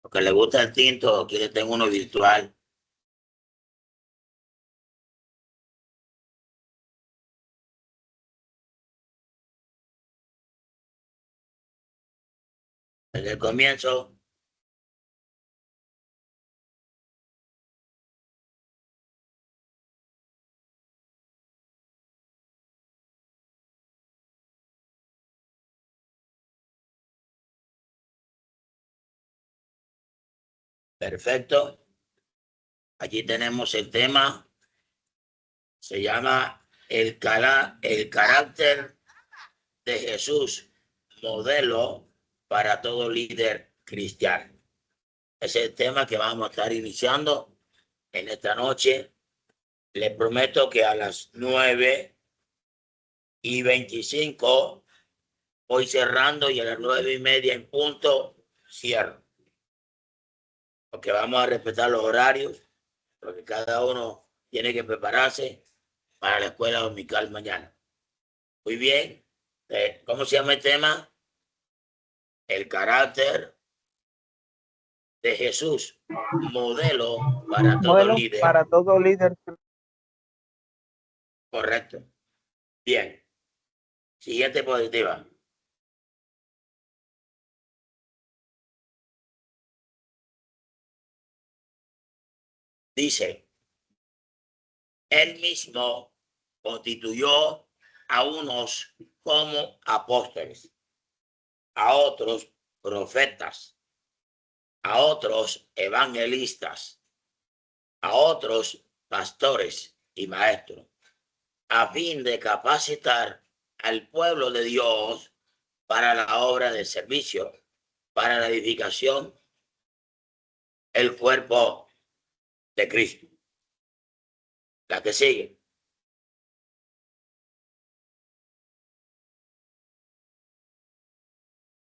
Los que les gusta el tinto, quieren tener uno virtual. Desde el comienzo, perfecto. Allí tenemos el tema. Se llama el carácter de Jesús, modelo para todo líder cristiano. Ese es el tema que vamos a estar iniciando en esta noche. Les prometo que a las 9:25 voy cerrando y a las 9:30 en punto cierro. Porque vamos a respetar los horarios, porque cada uno tiene que prepararse para la escuela dominical mañana. Muy bien. ¿Cómo se llama el tema? El carácter de Jesús, modelo para todo líder. Para todo líder. Correcto. Bien. Siguiente positiva. Dice, él mismo constituyó a unos como apóstoles, a otros profetas, a otros evangelistas, a otros pastores y maestros, a fin de capacitar al pueblo de Dios para la obra de servicio, para la edificación, el cuerpo de Cristo. La que sigue.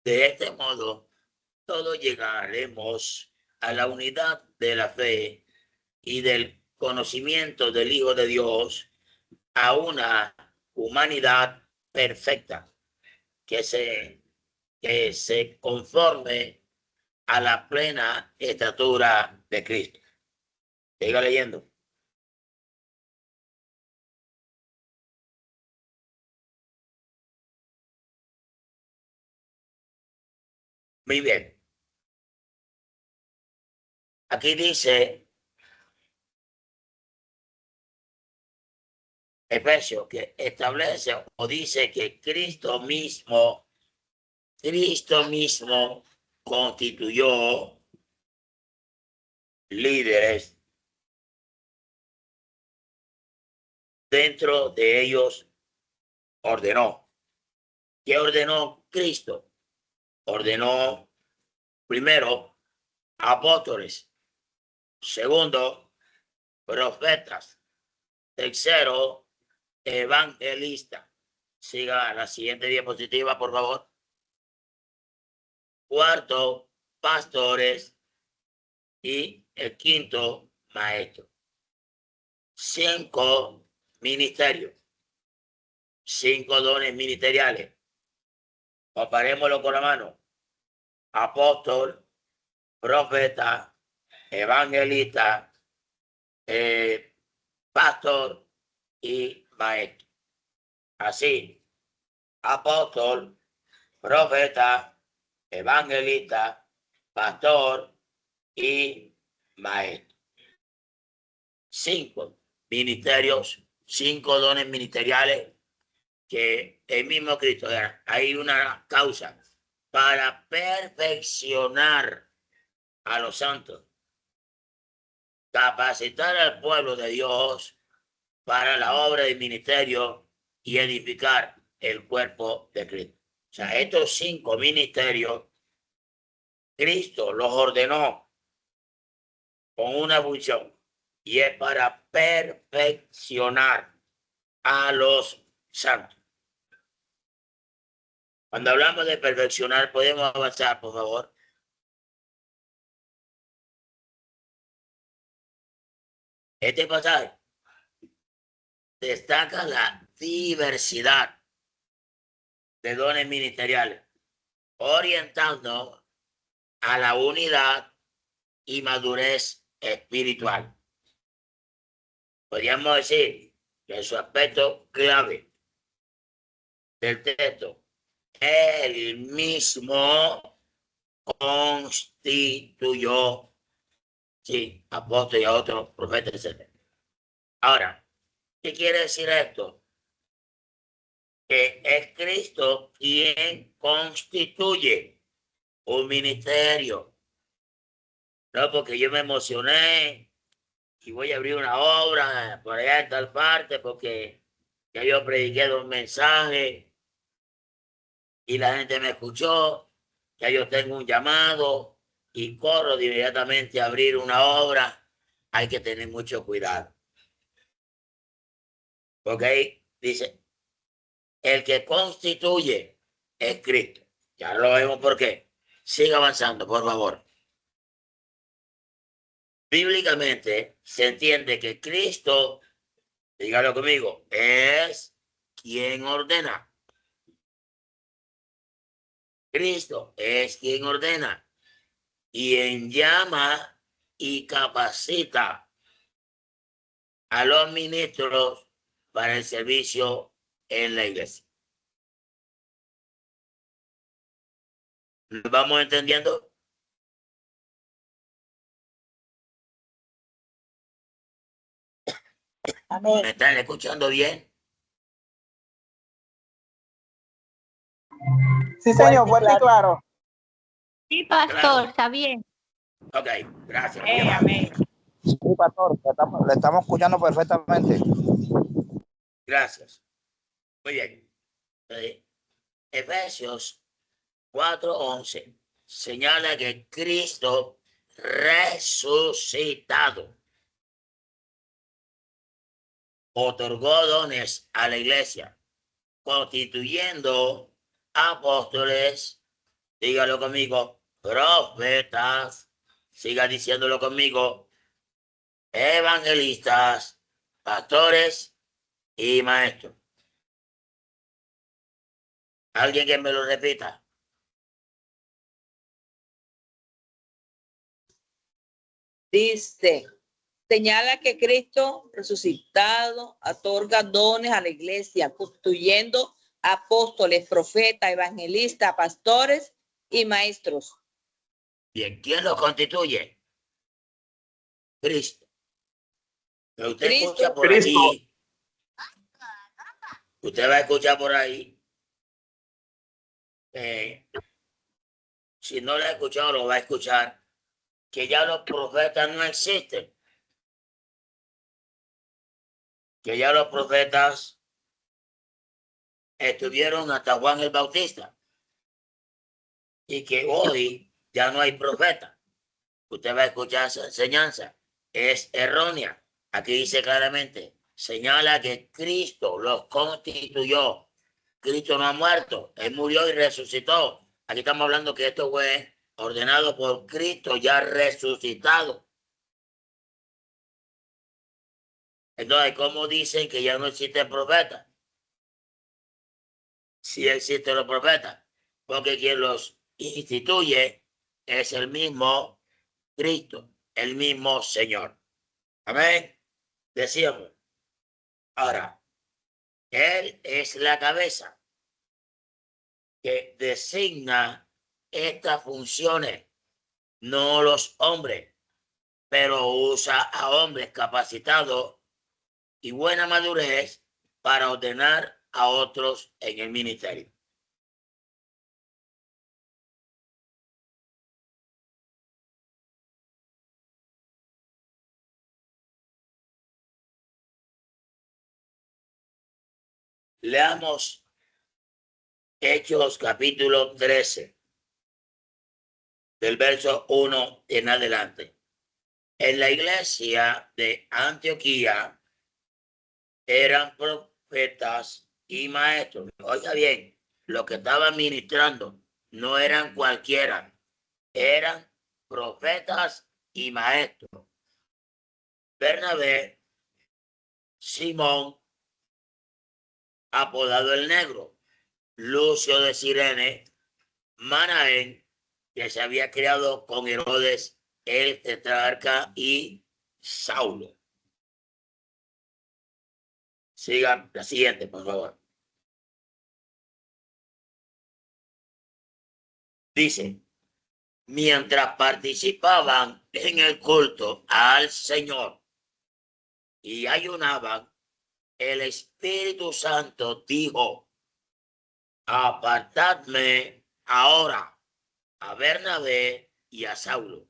De este modo, todos llegaremos a la unidad de la fe y del conocimiento del Hijo de Dios, a una humanidad perfecta que se conforme a la plena estatura de Cristo. Siga leyendo. Muy bien. Aquí dice Efesios que establece o dice que Cristo mismo constituyó líderes. Dentro de ellos ordenó. ¿Qué ordenó Cristo? Ordenó primero apóstoles, segundo profetas, tercero evangelistas. Siga la siguiente diapositiva, por favor. Cuarto, pastores, y el quinto, maestro. 5 ministerios, 5 dones ministeriales. Comparémoslo con la mano. Apóstol, profeta, evangelista, pastor y maestro. Así, apóstol, profeta, evangelista, pastor y maestro. 5 ministerios, 5 dones ministeriales que el mismo Cristo era. Hay una causa para perfeccionar a los santos, capacitar al pueblo de Dios para la obra del ministerio y edificar el cuerpo de Cristo. O sea, estos 5 ministerios, Cristo los ordenó con una función y es para perfeccionar a los santos. Cuando hablamos de perfeccionar, ¿podemos avanzar, por favor? Este pasaje destaca la diversidad de dones ministeriales, orientando a la unidad y madurez espiritual. Podríamos decir que su aspecto clave del texto, él mismo constituyó, sí, apóstol y a otros profetas, etc. Ahora, ¿qué quiere decir esto? Que es Cristo quien constituye un ministerio. No porque yo me emocioné y voy a abrir una obra por allá en tal parte porque ya yo prediqué 2 mensajes y la gente me escuchó, ya yo tengo un llamado y corro de inmediatamente a abrir una obra. Hay que tener mucho cuidado. Porque ahí dice, el que constituye es Cristo. Ya lo vemos por qué. Siga avanzando, por favor. Bíblicamente se entiende que Cristo, dígalo conmigo, es quien ordena. Cristo es quien ordena, quien llama y capacita a los ministros para el servicio en la iglesia. ¿Lo vamos entendiendo? Amén. ¿Me están escuchando bien? Sí, señor, fuerte y claro. Sí, pastor, Claro. está bien. Ok, gracias. Muy amable. Amén. Sí, pastor, le estamos escuchando perfectamente. Gracias. Muy bien. Efesios 4:11 señala que Cristo resucitado otorgó dones a la iglesia, constituyendo apóstoles, dígalo conmigo, profetas, siga diciéndolo conmigo, evangelistas, pastores y maestros. ¿Alguien que me lo repita? Dice, señala que Cristo resucitado otorga dones a la iglesia, constituyendo apóstoles, profetas, evangelistas, pastores y maestros. Bien, ¿quién lo constituye? Cristo. Pero usted Cristo. escucha por ahí, usted va a escuchar por ahí, si no lo ha escuchado, lo va a escuchar, que ya los profetas no existen, que ya los profetas estuvieron hasta Juan el Bautista y que hoy ya no hay profeta. Usted va a escuchar esa enseñanza. Es errónea. Aquí dice claramente, señala que Cristo los constituyó. Cristo no ha muerto, Él murió y resucitó. Aquí estamos hablando que esto fue ordenado por Cristo ya resucitado. Entonces, ¿cómo dicen que ya no existe profeta? Sí existen los profetas, porque quien los instituye es el mismo Cristo, el mismo Señor. Amén. Decíamos. Ahora, Él es la cabeza que designa estas funciones, no los hombres, pero usa a hombres capacitados y buena madurez para ordenar a otros en el ministerio. Leamos Hechos capítulo 13, del verso 1 en adelante. En la iglesia de Antioquía eran profetas y maestros. Oiga bien, los que estaban ministrando no eran cualquiera, eran profetas y maestros. Bernabé, Simón, apodado el Negro, Lucio de Cirene, Manaén, que se había criado con Herodes el tetrarca y Saulo. Sigan la siguiente, por favor. Dice, mientras participaban en el culto al Señor y ayunaban, el Espíritu Santo dijo, apartadme ahora a Bernabé y a Saulo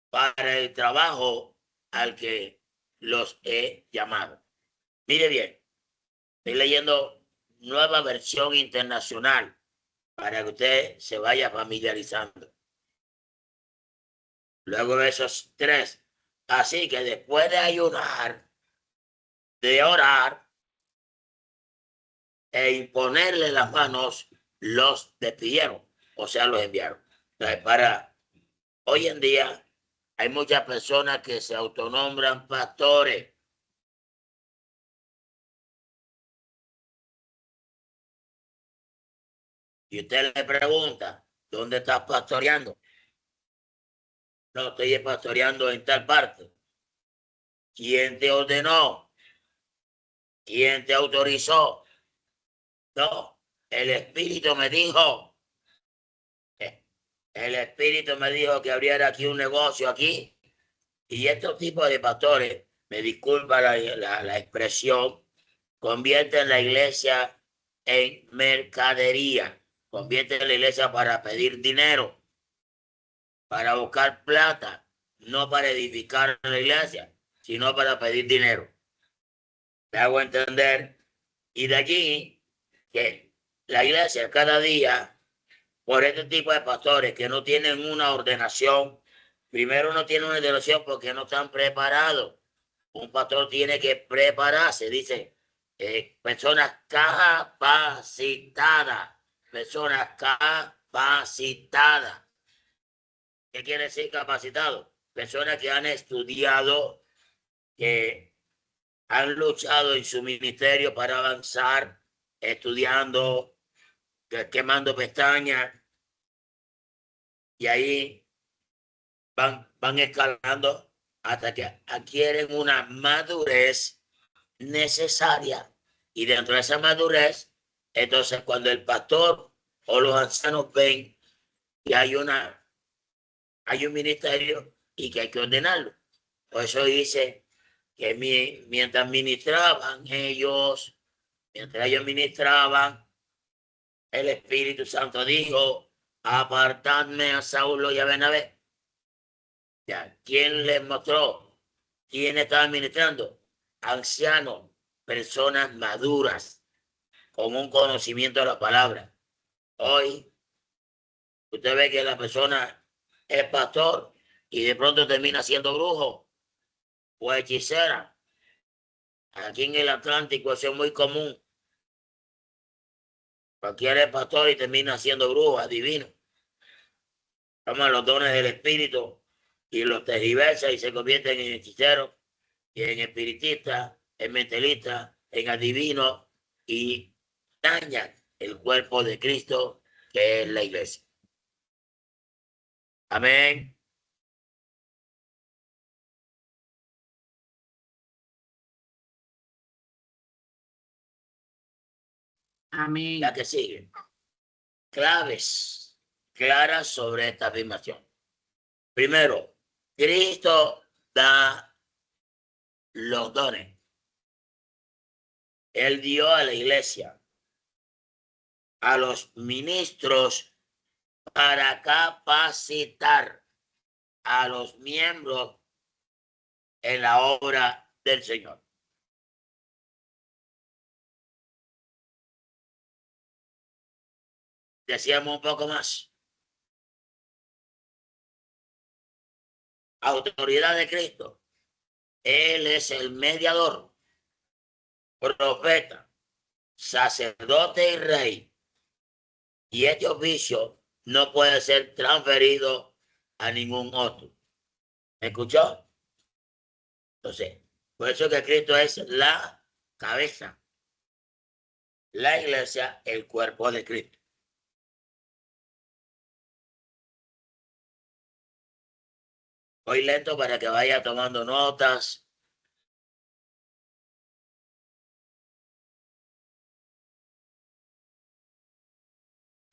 para el trabajo al que los he llamado. Mire bien, estoy leyendo Nueva Versión Internacional para que usted se vaya familiarizando. Luego de esos tres. Así que después de ayunar, de orar e imponerle las manos, los despidieron, o sea, los enviaron. Entonces, para hoy en día hay muchas personas que se autonombran pastores. Y usted le pregunta, ¿dónde estás pastoreando? No, estoy pastoreando en tal parte. ¿Quién te ordenó? ¿Quién te autorizó? No, el Espíritu me dijo. El Espíritu me dijo que abriera aquí un negocio aquí. Y estos tipos de pastores, me disculpa la expresión, convierten la iglesia en mercadería. Convierten la iglesia para pedir dinero, para buscar plata, no para edificar la iglesia, sino para pedir dinero. ¿Me hago entender? Y de allí que la iglesia cada día, por este tipo de pastores que no tienen una ordenación, primero no tienen una ordenación porque no están preparados. Un pastor tiene que prepararse, dice, personas capacitadas, personas capacitadas. ¿Qué quiere decir capacitado? Personas que han estudiado, que han luchado en su ministerio para avanzar, estudiando, quemando pestañas, y ahí van escalando hasta que adquieren una madurez necesaria. Y dentro de esa madurez, entonces cuando el pastor o los ancianos ven que hay un ministerio y que hay que ordenarlo. Por eso dice que mientras ellos ministraban, el Espíritu Santo dijo, apartadme a Saulo y a Bernabé. Ya, ¿quién les mostró? ¿Quién estaba ministrando? Ancianos, personas maduras, con un conocimiento de la palabra. Hoy, usted ve que la persona es pastor y de pronto termina siendo brujo o hechicera. Aquí en el Atlántico eso es muy común. Cualquiera es pastor y termina siendo brujo, adivino. Toma los dones del Espíritu y los tergiversa y se convierten en hechiceros y en espiritistas, en mentalistas, en adivinos y dañan el cuerpo de Cristo que es la iglesia. Amén. Amén. La que sigue. Claves claras sobre esta afirmación. Primero, Cristo da los dones. Él dio a la iglesia, a los ministros, para capacitar a los miembros en la obra del Señor. Decíamos un poco más. Autoridad de Cristo. Él es el mediador, profeta, sacerdote y rey. Y este oficio no puede ser transferido a ningún otro. ¿Me escuchó? Entonces, por eso que Cristo es la cabeza. La iglesia, el cuerpo de Cristo. Voy lento para que vaya tomando notas.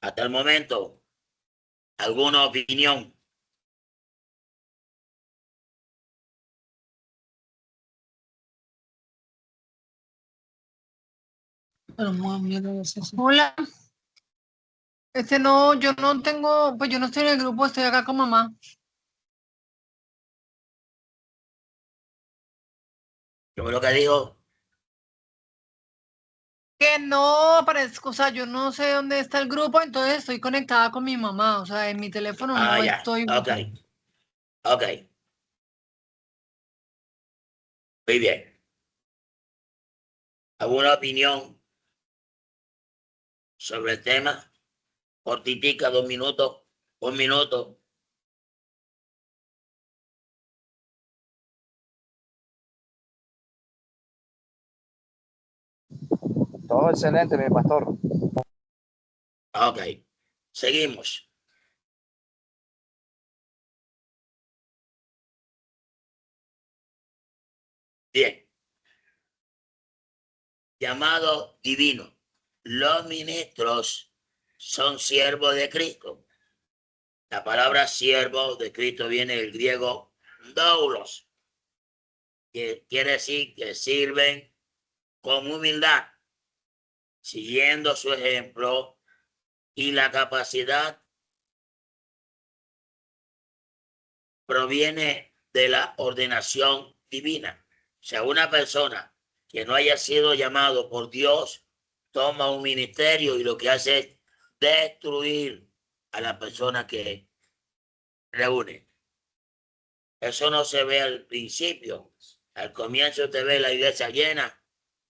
Hasta el momento, ¿alguna opinión? Hola. No, yo no tengo, pues yo no estoy en el grupo, estoy acá con mamá. ¿Qué fue lo que dijo? Que no aparezco, o sea, yo no sé dónde está el grupo, entonces estoy conectada con mi mamá, o sea, en mi teléfono no Ya. estoy. Ok. Ok. Muy bien. ¿Alguna opinión sobre el tema? Cortitica, 2 minutos, 1 minuto. Todo excelente, mi pastor. Ok. Seguimos. Bien. Llamado divino. Los ministros son siervos de Cristo. La palabra siervo de Cristo viene del griego doulos, que quiere decir que sirven con humildad, siguiendo su ejemplo, y la capacidad proviene de la ordenación divina. O sea, una persona que no haya sido llamado por Dios toma un ministerio y lo que hace es destruir a la persona que reúne. Eso no se ve al principio. Al comienzo te ve la iglesia llena,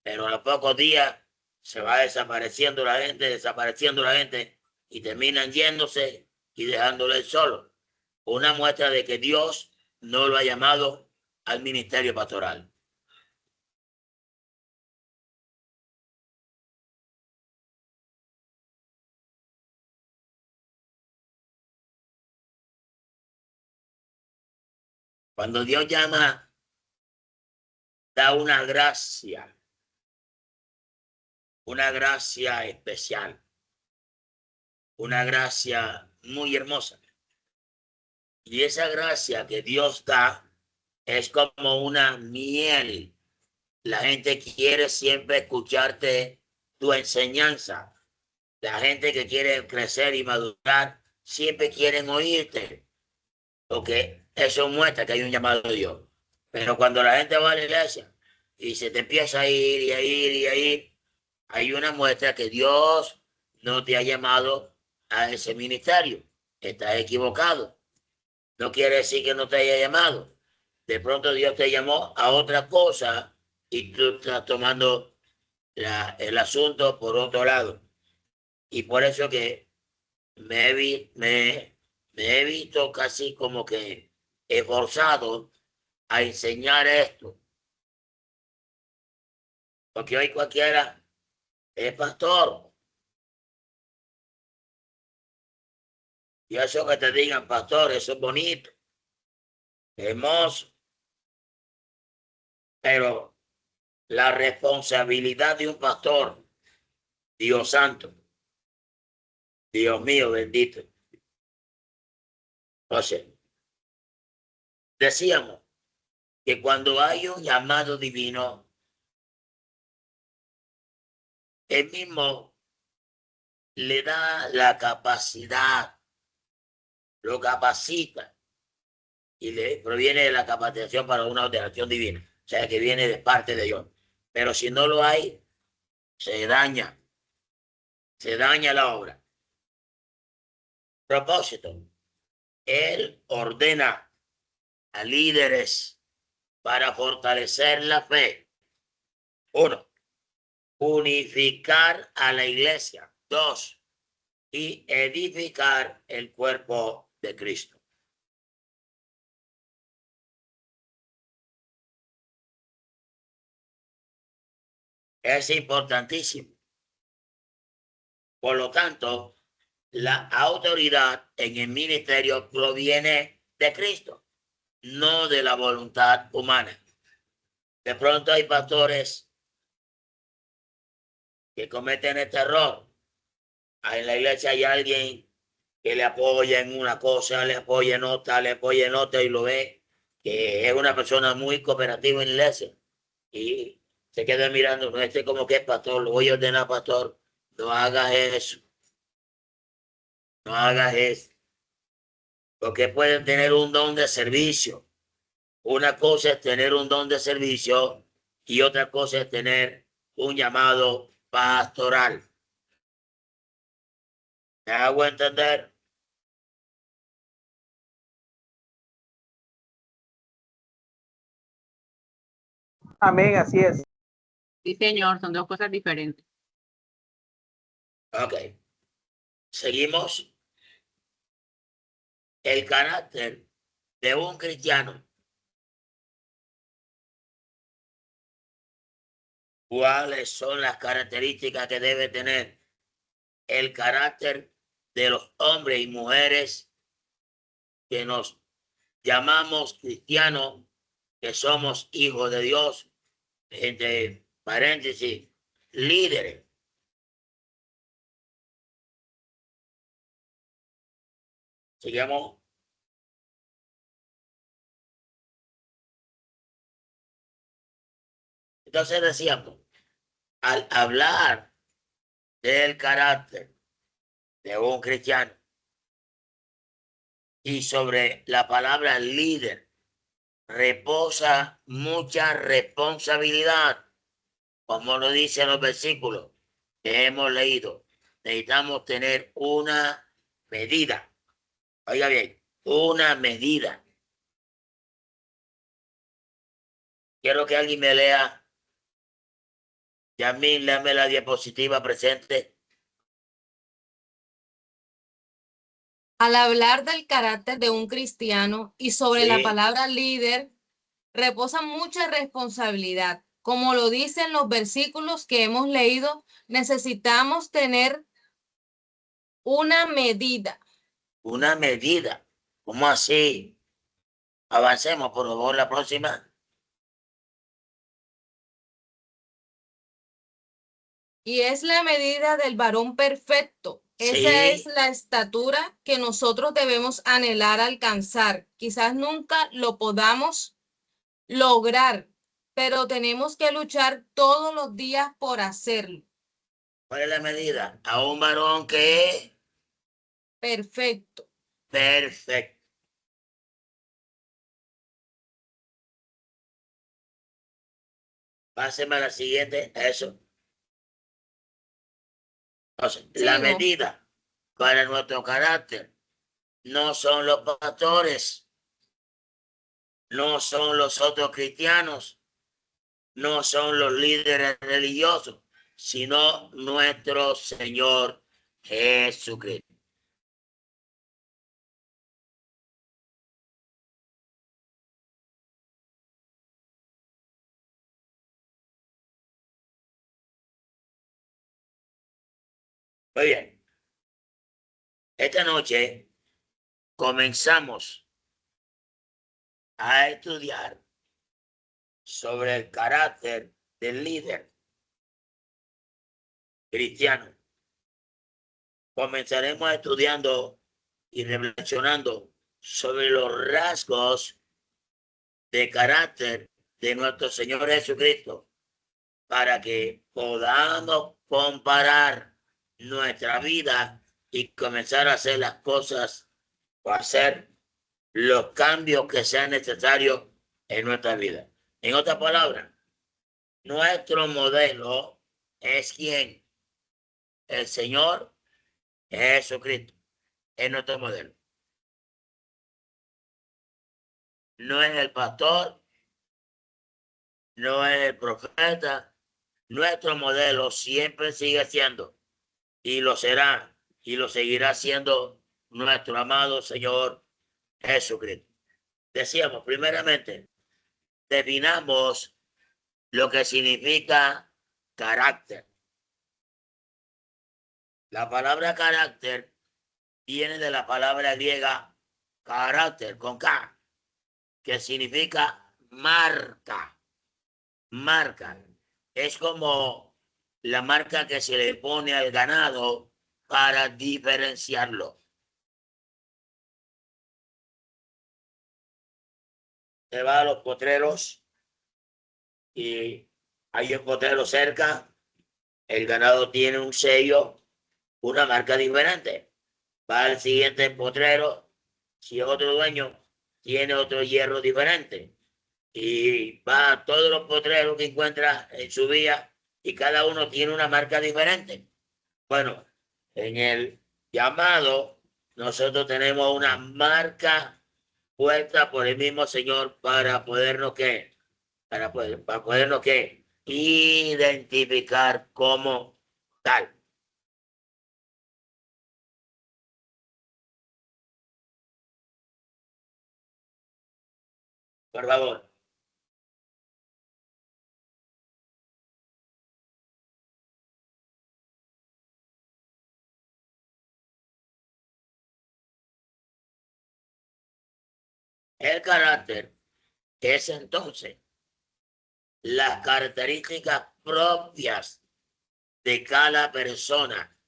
pero a los pocos días se va desapareciendo la gente y terminan yéndose y dejándole solo. Una muestra de que Dios no lo ha llamado al ministerio pastoral. Cuando Dios llama, da una gracia especial, una gracia muy hermosa. Y esa gracia que Dios da es como una miel. La gente quiere siempre escucharte tu enseñanza. La gente que quiere crecer y madurar siempre quieren oírte, porque eso muestra que hay un llamado de Dios. Pero cuando la gente va a la iglesia y se te empieza a ir y a ir y a ir, hay una muestra que Dios no te ha llamado a ese ministerio. Estás equivocado. No quiere decir que no te haya llamado. De pronto Dios te llamó a otra cosa y tú estás tomando el asunto por otro lado. Y por eso que me he visto casi como que esforzado a enseñar esto. Porque hoy cualquiera es pastor. Y eso que te digan, pastor, eso es bonito, hermoso. Pero la responsabilidad de un pastor, Dios santo, Dios mío bendito. O sea, decíamos que cuando hay un llamado divino, él mismo le da la capacidad, lo capacita y le proviene de la capacitación para una ordenación divina, o sea, que viene de parte de Dios. Pero si no lo hay, se daña la obra. Propósito, él ordena a líderes para fortalecer la fe. 1, unificar a la iglesia. 2, y edificar el cuerpo de Cristo. Es importantísimo. Por lo tanto, la autoridad en el ministerio proviene de Cristo. no de la voluntad humana. De pronto hay pastores que cometen este error. En la iglesia hay alguien que le apoya en una cosa, le apoya en otra y lo ve que es una persona muy cooperativa en la iglesia y se queda mirando, no, este como que es pastor, lo voy a ordenar pastor, no hagas eso, no hagas eso, porque pueden tener un don de servicio. Una cosa es tener un don de servicio y otra cosa es tener un llamado pastoral. ¿Me hago entender? Amén, así es. Sí, señor, son dos cosas diferentes. Ok. Seguimos. El carácter de un cristiano. ¿Cuáles son las características que debe tener el carácter de los hombres y mujeres que nos llamamos cristianos, que somos hijos de Dios? Entre paréntesis, líderes. Sigamos. Entonces decíamos, al hablar del carácter de un cristiano y sobre la palabra líder, reposa mucha responsabilidad, como lo dicen los versículos que hemos leído. Necesitamos tener una medida. Oiga bien, una medida. Quiero que alguien me lea. Yamil, léame la diapositiva presente. Al hablar del carácter de un cristiano y sobre la Sí, palabra líder, reposa mucha responsabilidad. Como lo dicen los versículos que hemos leído, necesitamos tener una medida. una medida. ¿Cómo así? Avancemos, por favor, la próxima. Y es la medida del varón perfecto. Esa es Sí, la estatura que nosotros debemos anhelar alcanzar. Quizás nunca lo podamos lograr, pero tenemos que luchar todos los días por hacerlo. ¿cuál es la medida? A un varón que es Perfecto. perfecto. Páseme a la siguiente, eso. Entonces, la Sigo. medida para nuestro carácter no son los pastores, no son los otros cristianos, no son los líderes religiosos, sino nuestro Señor Jesucristo. Muy bien. Esta noche comenzamos a estudiar sobre el carácter del líder cristiano. Comenzaremos estudiando y reflexionando sobre los rasgos de carácter de nuestro Señor Jesucristo para que podamos comparar nuestra vida y comenzar a hacer las cosas o hacer los cambios que sean necesarios en nuestra vida. En otras palabras, nuestro modelo es ¿quién? El Señor Jesucristo. Es nuestro modelo. No es el pastor, no es el profeta. Nuestro modelo siempre sigue siendo y lo será y lo seguirá siendo nuestro amado Señor Jesucristo. Decíamos, primeramente, definamos lo que significa carácter. La palabra carácter viene de la palabra griega carácter, con K, que significa marca. Marca. Es como la marca que se le pone al ganado para diferenciarlo. Se va a los potreros y hay un potrero cerca, el ganado tiene un sello, una marca diferente. Va al siguiente potrero, si otro dueño tiene otro hierro diferente. Y va a todos los potreros que encuentra en su vía y cada uno tiene una marca diferente. Bueno, en el llamado nosotros tenemos una marca puesta por el mismo Señor para podernos identificar como tal. Por favor. El carácter es entonces las características propias de cada persona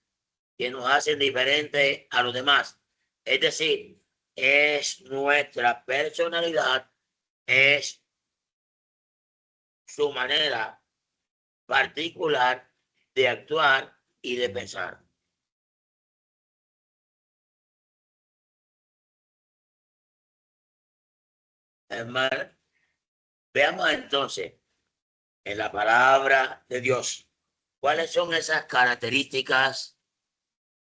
que nos hacen diferentes a los demás. Es decir, es nuestra personalidad, es su manera particular de actuar y de pensar. Hermano, veamos entonces en la palabra de Dios cuáles son esas características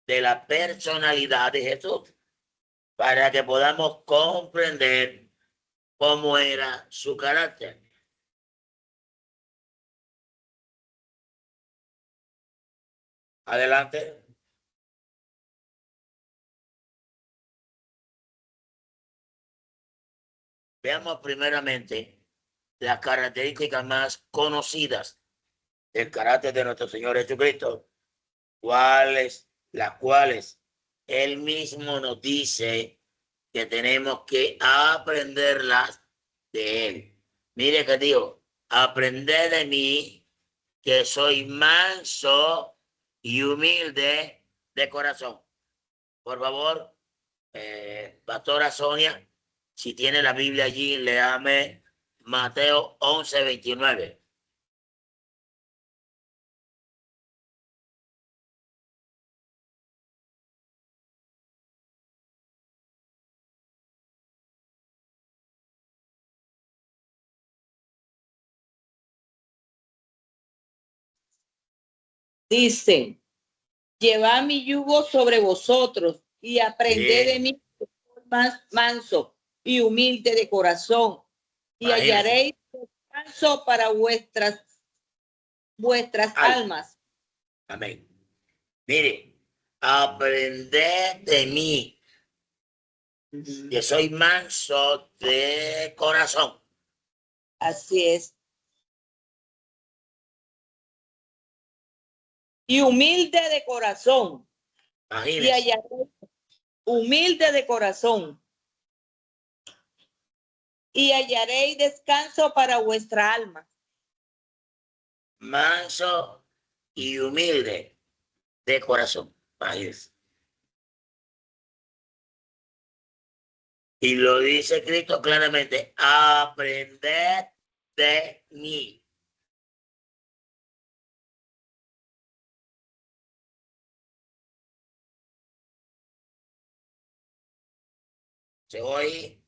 de la personalidad de Jesús para que podamos comprender cómo era su carácter. Adelante. Veamos primeramente las características más conocidas del carácter de nuestro Señor Jesucristo, las cuales Él mismo nos dice que tenemos que aprenderlas de Él. Mire que digo, aprender de mí, que soy manso y humilde de corazón. Por favor, pastora Sonia, si tiene la Biblia allí, léame Mateo 11:29. Dice, llevad mi yugo sobre vosotros y aprended Bien. de mí, que soy más manso y humilde de corazón, y Imagínense. hallaréis descanso para vuestras almas. Amén. Mire, aprended de mí, que soy manso de corazón. Así es. Y humilde de corazón. Y Imagínense. hallaréis humilde de corazón. Y hallaréis descanso para vuestra alma. Manso y humilde de corazón. Imagínense. Y lo dice Cristo claramente, aprended de mí. Hoy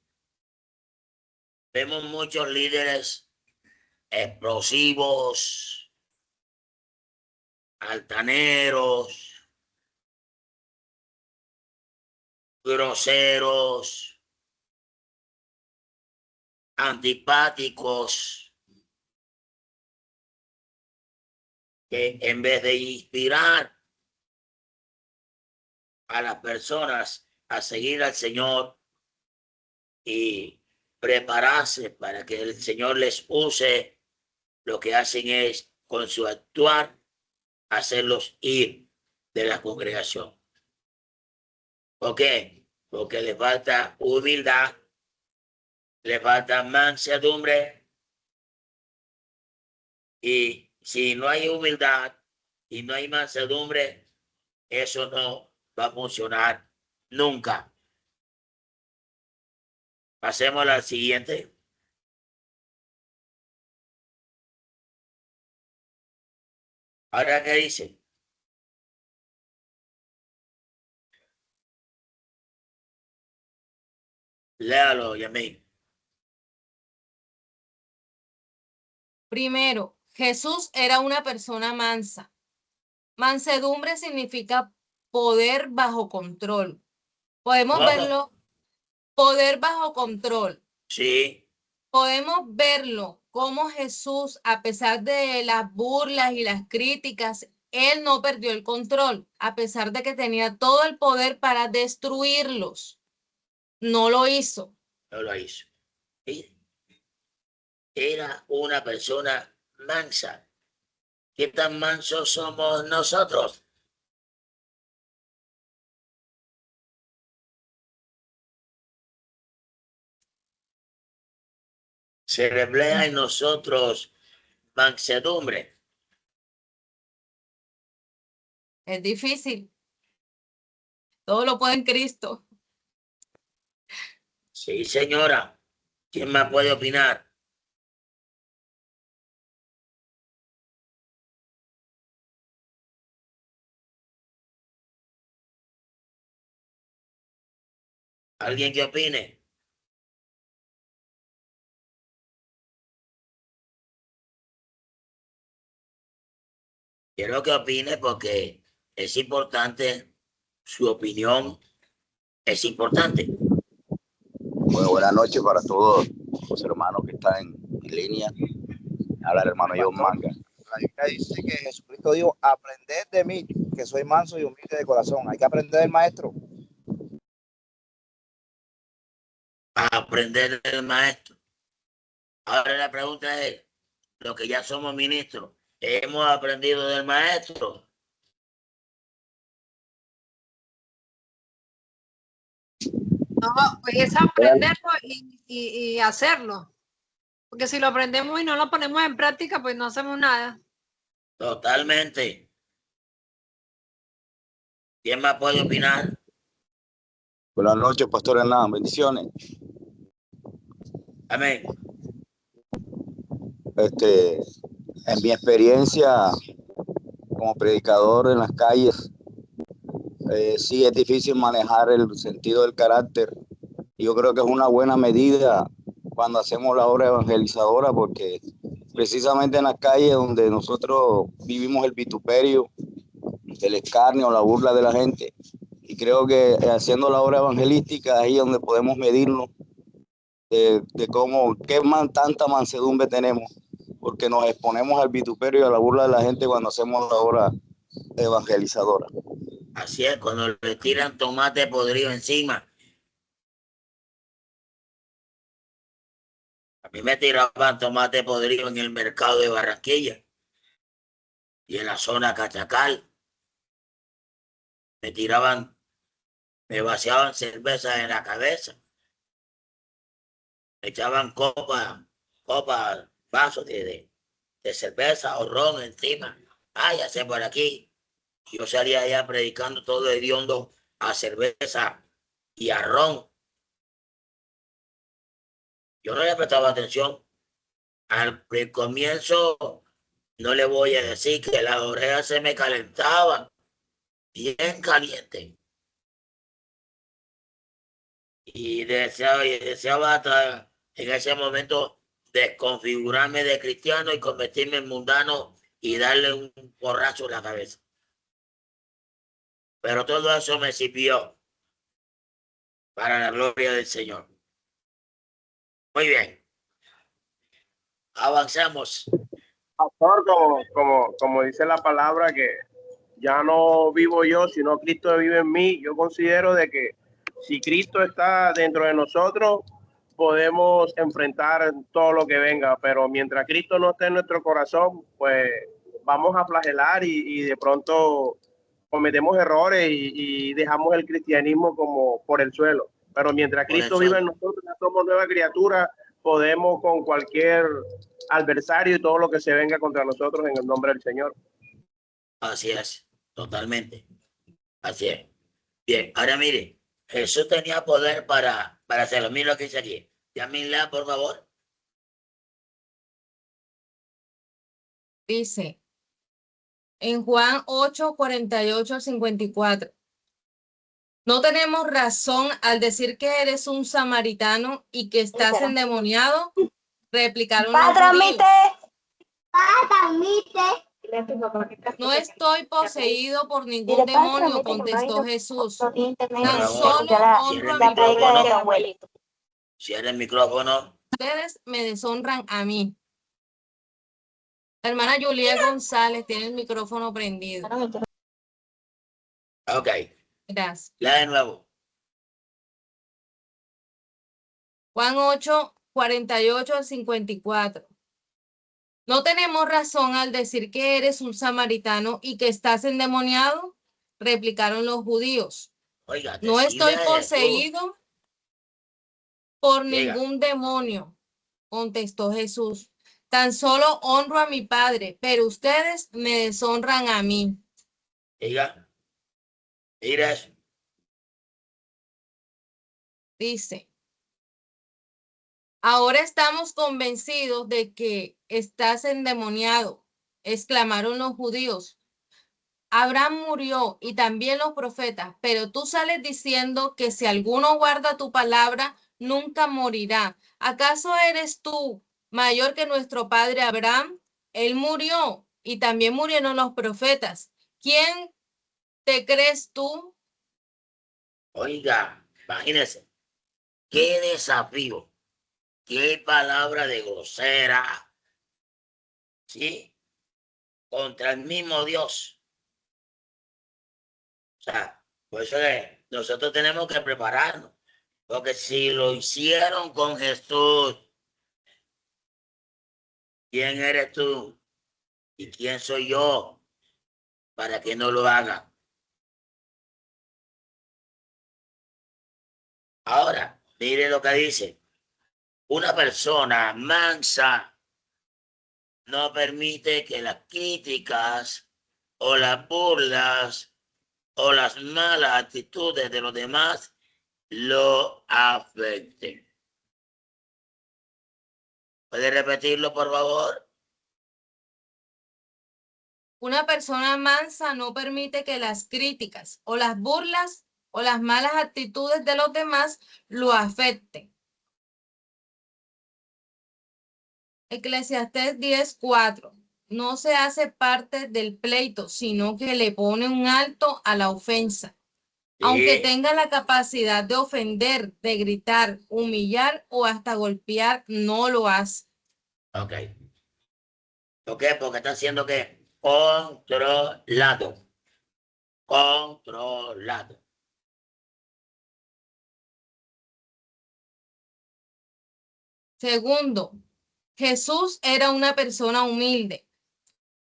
vemos muchos líderes explosivos, altaneros, groseros, antipáticos, que en vez de inspirar a las personas a seguir al Señor y prepararse para que el Señor les use, lo que hacen es, con su actuar, hacerlos ir de la congregación. ¿Por qué? Porque les falta humildad, le falta mansedumbre. Y si no hay humildad y no hay mansedumbre, eso no va a funcionar nunca. Pasemos a la siguiente. Ahora, ¿qué dice? Léalo, Yamil. Primero, Jesús era una persona mansa. Mansedumbre significa poder bajo control. Podemos ¿Cómo? verlo, poder bajo control. Sí, Podemos verlo como Jesús, a pesar de las burlas y las críticas, él no perdió el control, a pesar de que tenía todo el poder para destruirlos. No lo hizo. no lo hizo. Sí. Era una persona mansa. ¿Qué tan mansos somos nosotros? Se refleja en nosotros mansedumbre. Es difícil. Todo lo puede en Cristo. Sí, señora. ¿Quién más puede opinar? ¿Alguien que opine? Quiero que opine porque es importante. Su opinión es importante. Bueno, buenas noches para todos los hermanos que están en línea. Habla el hermano John Manga. La Biblia dice que Jesucristo dijo, aprended de mí, que soy manso y humilde de corazón. Hay que aprender del maestro. Aprender del maestro. Ahora la pregunta es, los que ya somos ministros, ¿hemos aprendido del maestro? No, pues es aprenderlo y hacerlo. Porque si lo aprendemos y no lo ponemos en práctica, pues no hacemos nada. Totalmente. ¿Quién más puede opinar? Buenas noches, Pastor Hernán. Bendiciones. Amén. En mi experiencia como predicador en las calles, sí es difícil manejar el sentido del carácter. Yo creo que es una buena medida cuando hacemos la obra evangelizadora, porque precisamente en las calles donde nosotros vivimos el vituperio, el escarnio, la burla de la gente, y creo que haciendo la obra evangelística ahí es donde podemos medirnos de cómo, tanta mansedumbre tenemos, porque nos exponemos al vituperio y a la burla de la gente cuando hacemos la obra evangelizadora. Así es, cuando le tiran tomate podrido encima. A mí me tiraban tomate podrido en el mercado de Barranquilla y en la zona Cachacal. Me tiraban, me vaciaban cerveza en la cabeza. Me echaban vasos de cerveza o ron encima. Váyase por aquí. Yo salía allá predicando todo hediondo a cerveza y a ron. Yo no le prestaba atención. Al comienzo no le voy a decir que las orejas se me calentaban, bien caliente. Y deseaba hasta en ese momento desconfigurarme de cristiano y convertirme en mundano y darle un porrazo en la cabeza. Pero todo eso me sirvió para la gloria del Señor. Muy bien. Avanzamos. Pastor, como dice la palabra, que ya no vivo yo, sino Cristo vive en mí. Yo considero de que si Cristo está dentro de nosotros, podemos enfrentar todo lo que venga, pero mientras Cristo no esté en nuestro corazón, pues vamos a flagelar y de pronto cometemos errores y dejamos el cristianismo como por el suelo. Pero mientras Cristo vive en nosotros, somos nueva criatura, podemos con cualquier adversario y todo lo que se venga contra nosotros en el nombre del Señor. Así es, totalmente. Así es. Bien, ahora mire, Jesús tenía poder para hacerlo. Mira lo que dice aquí. Llámenla, por favor. Dice en Juan 8, 48 al 54. No tenemos razón al decir que eres un samaritano y que estás endemoniado, replicaron los judíos. No estoy poseído por ningún demonio, contestó Jesús. Tan solo honro a mi padre. Cierra el micrófono. Ustedes me deshonran a mí. La hermana Julia González tiene el micrófono prendido. Ok, Gracias. la de nuevo. Juan 8, 48 al 54. ¿No tenemos razón al decir que eres un samaritano y que estás endemoniado? Replicaron los judíos. Oiga, No estoy poseído por Diga. ningún demonio, contestó Jesús. Tan solo honro a mi Padre, pero ustedes me deshonran a mí. Diga. Mira eso. Dice, ahora estamos convencidos de que estás endemoniado, exclamaron los judíos. Abraham murió y también los profetas, pero tú sales diciendo que si alguno guarda tu palabra, nunca morirá. ¿Acaso eres tú mayor que nuestro padre Abraham? Él murió y también murieron los profetas. ¿Quién te crees tú? Oiga, imagínese. Qué desafío. Qué palabra de grosera. ¿Sí? Contra el mismo Dios. O sea, por eso que nosotros tenemos que prepararnos. Porque si lo hicieron con Jesús, ¿quién eres tú? ¿Y quién soy yo para que no lo hagan? Ahora, mire lo que dice. Una persona mansa no permite que las críticas o las burlas o las malas actitudes de los demás lo afecten. ¿Puede repetirlo, por favor? Una persona mansa no permite que las críticas o las burlas o las malas actitudes de los demás lo afecten. Eclesiastés 10:4. No se hace parte del pleito, sino que le pone un alto a la ofensa. Sí. Aunque tenga la capacidad de ofender, de gritar, humillar o hasta golpear, no lo hace. Ok. ¿Por qué? Porque está siendo ¿qué? Controlado. Controlado. Segundo, Jesús era una persona humilde.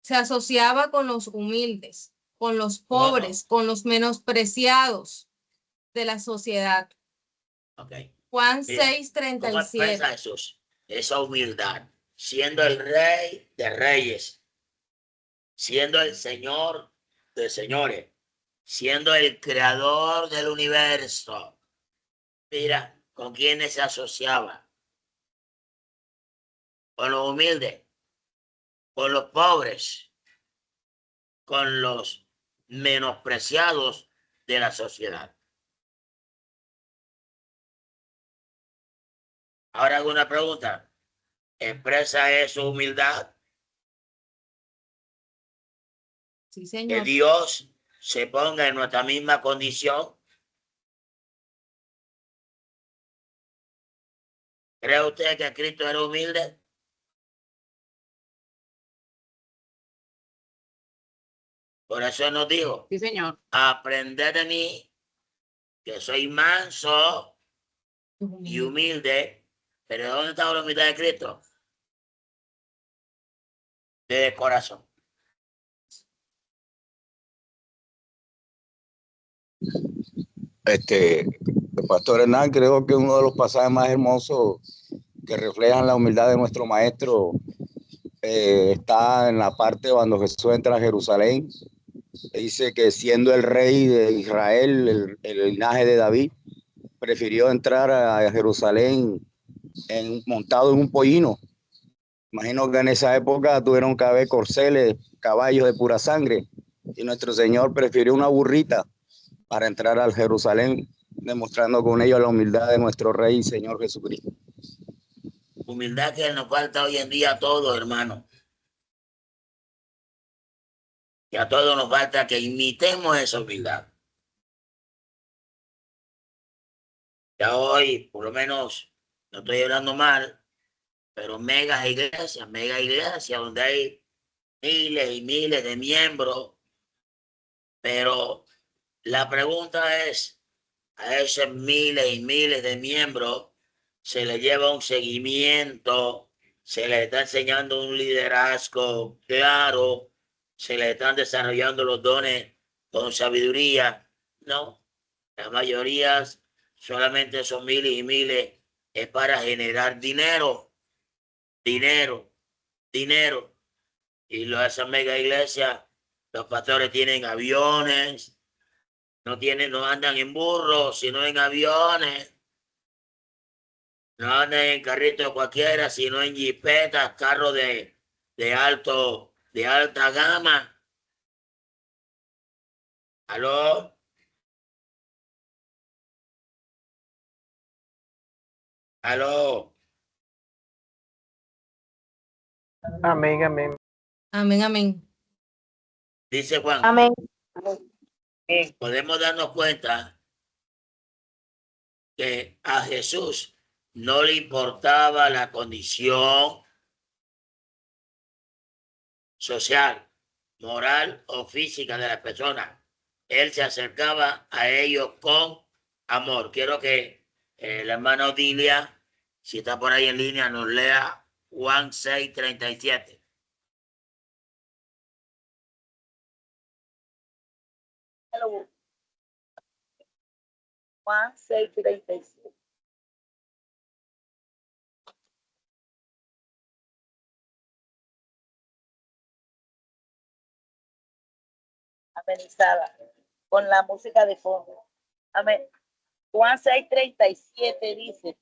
Se asociaba con los humildes, con los pobres, con los menospreciados de la sociedad. Okay. Juan Mira, 6:37. ¿cómo expresa Jesús esa humildad? Siendo el Rey de Reyes, siendo el Señor de señores, siendo el creador del universo. Mira, ¿con quiénes se asociaba? Con los humildes, con los pobres, con los menospreciados de la sociedad. Ahora hago una pregunta. ¿Expresa eso humildad? Sí, Que señor. Dios se ponga en nuestra misma condición. ¿Cree usted que Cristo era humilde? Por eso nos dijo, Sí, señor. aprended de mí, que soy manso y humilde. Pero ¿dónde está la humildad de Cristo? De corazón. El Pastor Hernán, creo que uno de los pasajes más hermosos que reflejan la humildad de nuestro maestro está en la parte cuando Jesús entra a Jerusalén. Dice que siendo el rey de Israel, el linaje de David, prefirió entrar a Jerusalén montado en un pollino. Imagino que en esa época tuvieron que haber corceles, caballos de pura sangre, y nuestro Señor prefirió una burrita para entrar al Jerusalén, demostrando con ello la humildad de nuestro Rey y Señor Jesucristo. Humildad que nos falta hoy en día a todos, hermano. Y a todos nos falta que imitemos esa humildad. Ya hoy, por lo menos, no estoy hablando mal, pero mega iglesias donde hay miles y miles de miembros. Pero la pregunta es, a esos miles y miles de miembros se le lleva un seguimiento, se les está enseñando un liderazgo claro, se les están desarrollando los dones con sabiduría. No, la mayoría solamente son miles y miles, es para generar dinero. Y esas mega iglesias, los pastores tienen aviones, no andan en burros, sino en aviones. No andan en carrito cualquiera, sino en jipetas, carros de alta gama. ¿Aló? ¿Aló? Amén, amén. Amén, amén. Dice Juan. Amén. Podemos darnos cuenta que a Jesús no le importaba la condición social, moral o física de la persona. Él se acercaba a ellos con amor. Quiero que la hermana Odilia, si está por ahí en línea, nos lea Juan 6:37. Juan 6:37. Amenizada con la música de fondo. Amén. Juan 6:37 dice.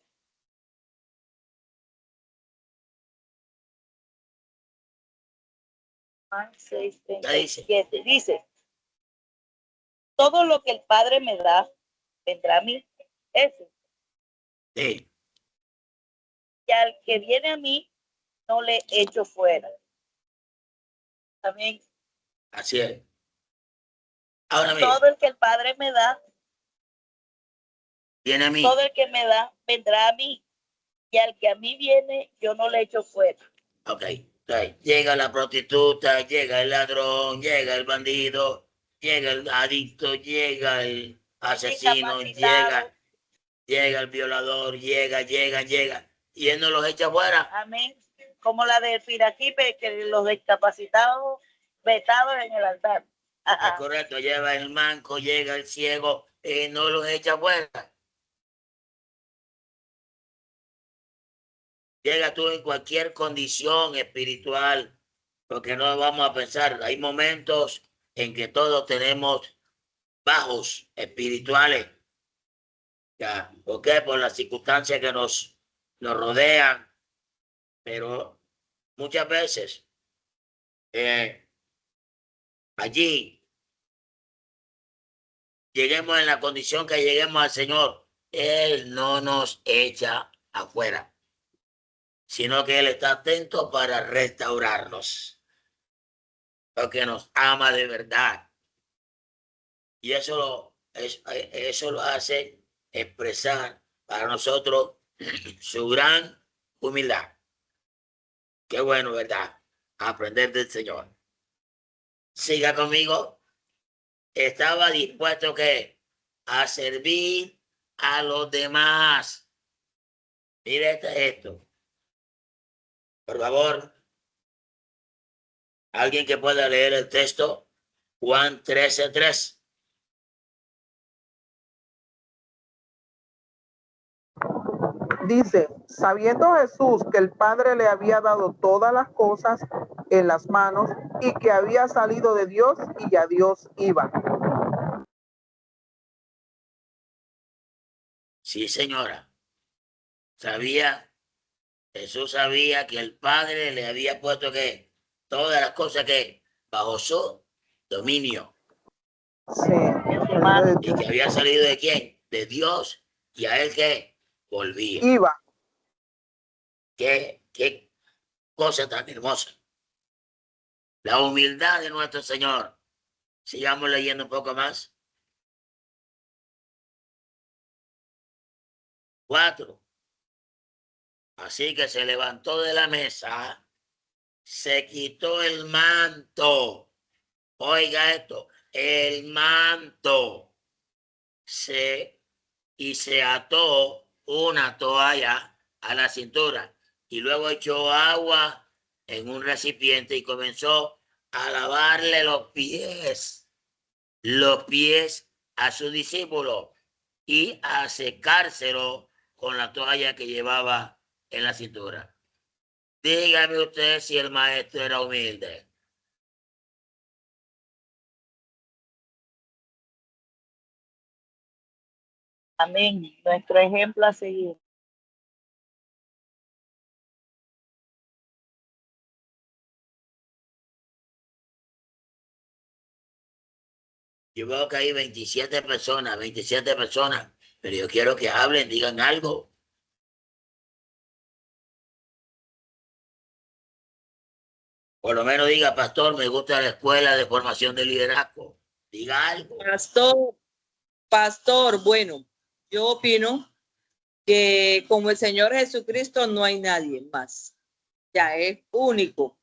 Juan 6:37 dice. Todo lo que el Padre me da, vendrá a mí. Ese. Sí. Y al que viene a mí, no le echo fuera. Amén. Así es. Ahora mire, Todo el que el Padre me da, viene a mí. todo el que me da, vendrá a mí. Y al que a mí viene, yo no le echo fuera. Ok. Llega la prostituta, llega el ladrón, llega el bandido, llega el adicto, llega el asesino, llega el violador, llega. Y él no los echa fuera. Amén. Como la de Piraquipe, que los discapacitados vetados en el altar. Es correcto, lleva el manco, llega el ciego, no los echa fuera. Llega tú en cualquier condición espiritual, porque no vamos a pensar, hay momentos en que todos tenemos bajos espirituales. ¿Ya? ¿Por qué? Por las circunstancias que nos rodean, pero muchas veces allí lleguemos en la condición que lleguemos al Señor, Él no nos echa afuera, sino que Él está atento para restaurarnos, porque nos ama de verdad. Y eso lo hace expresar para nosotros su gran humildad. Qué bueno, ¿verdad? Aprender del Señor. Siga conmigo. Estaba dispuesto a servir a los demás. Mire esto. Por favor, alguien que pueda leer el texto, Juan 13:3. Dice, sabiendo Jesús que el Padre le había dado todas las cosas en las manos y que había salido de Dios y a Dios iba. Sí, señora. Jesús sabía que el Padre le había puesto que todas las cosas que bajo su dominio. Sí. Y que había salido de quién? De Dios, y a él que volvía. Iba. Qué cosa tan hermosa. La humildad de nuestro Señor. Sigamos leyendo un poco más. 4. Así que se levantó de la mesa, se quitó el manto. Oiga esto, el manto. Y se ató una toalla a la cintura y luego echó agua en un recipiente y comenzó a lavarle los pies a su discípulo y a secárselo con la toalla que llevaba en la cintura. Dígame usted si el maestro era humilde. Amén. Nuestro ejemplo a seguir. Yo veo que hay 27 personas, pero yo quiero que hablen, digan algo. Por lo menos diga, pastor, me gusta la escuela de formación de liderazgo. Diga algo. Pastor, bueno, yo opino que como el Señor Jesucristo no hay nadie más. Ya es único,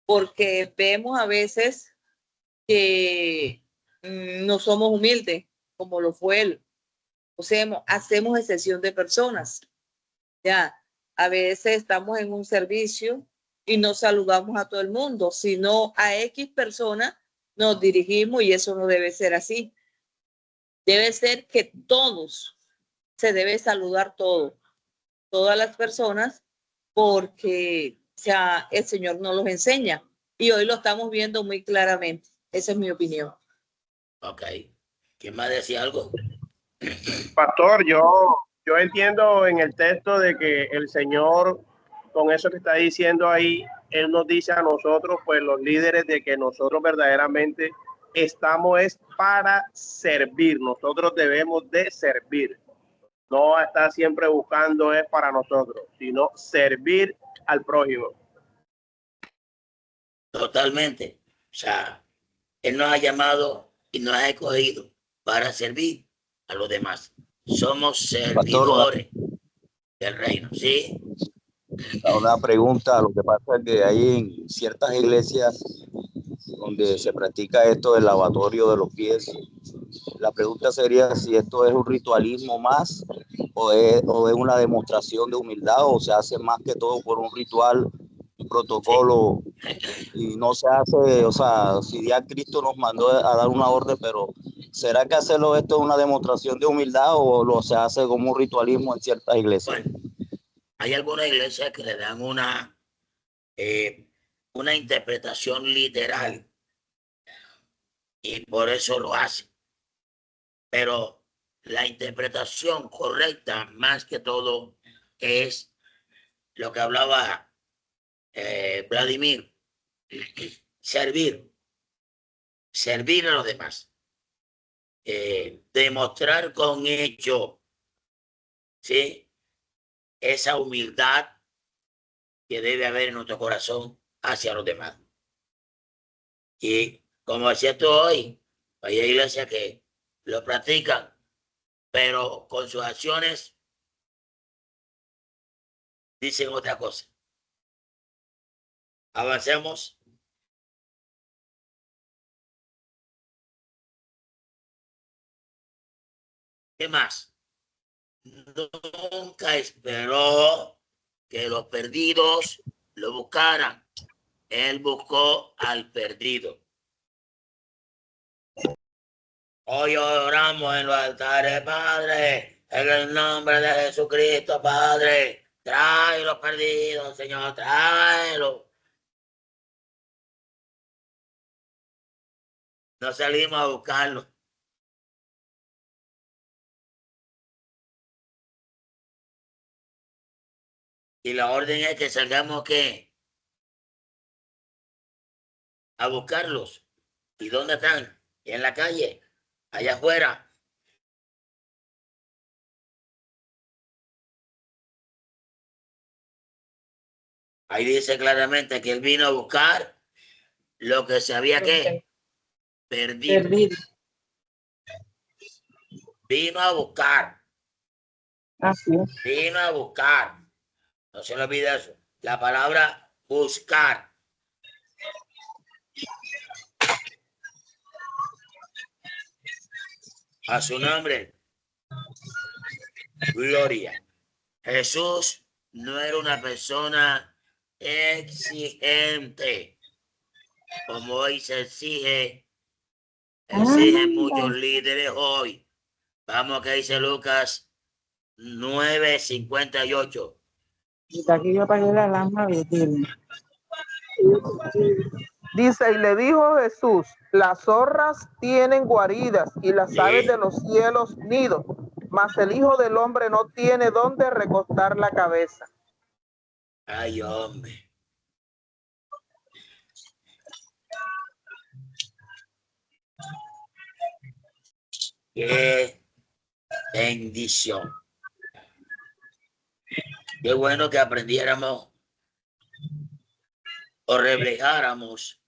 porque vemos a veces que no somos humildes, como lo fue él. O sea, hacemos excepción de personas. Ya, a veces estamos en un servicio y no saludamos a todo el mundo, sino a X personas nos dirigimos y eso no debe ser así. Debe ser que todos, se debe saludar todas las personas, porque ya el Señor nos los enseña y hoy lo estamos viendo muy claramente. Esa es mi opinión. Ok. ¿Quién más decía algo? Pastor, yo entiendo en el texto de que el Señor, con eso que está diciendo ahí, Él nos dice a nosotros, pues los líderes, de que nosotros verdaderamente estamos es para servir. Nosotros debemos de servir. No estar siempre buscando es para nosotros, sino servir al prójimo. Totalmente. O sea, Él nos ha llamado y nos ha escogido para servir a los demás. Somos servidores del reino, ¿sí? Una pregunta, lo que pasa es que hay en ciertas iglesias donde se practica esto del lavatorio de los pies. La pregunta sería si esto es un ritualismo más o es una demostración de humildad, o se hace más que todo por un ritual, un protocolo, y no se hace, o sea, si ya Cristo nos mandó a dar una orden, pero ¿será que hacerlo esto es una demostración de humildad o lo se hace como un ritualismo en ciertas iglesias? Bueno, hay algunas iglesias que le dan una interpretación literal y por eso lo hacen. Pero la interpretación correcta, más que todo, es lo que hablaba Vladimir: servir a los demás, demostrar con hecho, ¿sí?, esa humildad que debe haber en nuestro corazón hacia los demás. Y como decía tú hoy, hay iglesias que lo practican, pero con sus acciones dicen otra cosa. Avancemos. ¿Qué más? Nunca esperó que los perdidos lo buscaran. Él buscó al perdido. Hoy oramos en los altares: Padre, En el nombre de Jesucristo, Padre, trae los perdidos, Señor, tráelos. No salimos a buscarlos. Y la orden es que salgamos, ¿qué? A buscarlos. ¿Y dónde están? En la calle, allá afuera. Ahí dice claramente que él vino a buscar lo que se había, ¿qué? Perdido. Vino a buscar. Así es. Vino a buscar. No se le olvide eso. La palabra buscar. A su nombre. Gloria. Jesús no era una persona exigente, como hoy se exigen muchos líderes hoy. Vamos, que dice Lucas 9:58. Aquí yo apagué la alarma. Dice, y le dijo Jesús, las zorras tienen guaridas y las aves de los cielos nidos, mas el Hijo del Hombre no tiene dónde recostar la cabeza. Ay, hombre. Qué bendición. Qué bueno que aprendiéramos o reflejáramos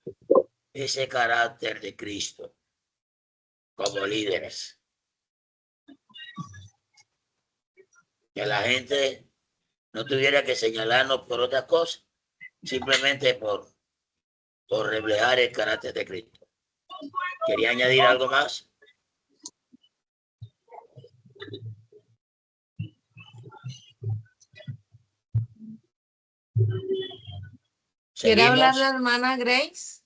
ese carácter de Cristo como líderes. Que la gente no tuviera que señalarnos por otras cosas, simplemente por reflejar el carácter de Cristo. ¿Quería añadir algo más? ¿Quiere hablar ¿Seguimos? la hermana Grace?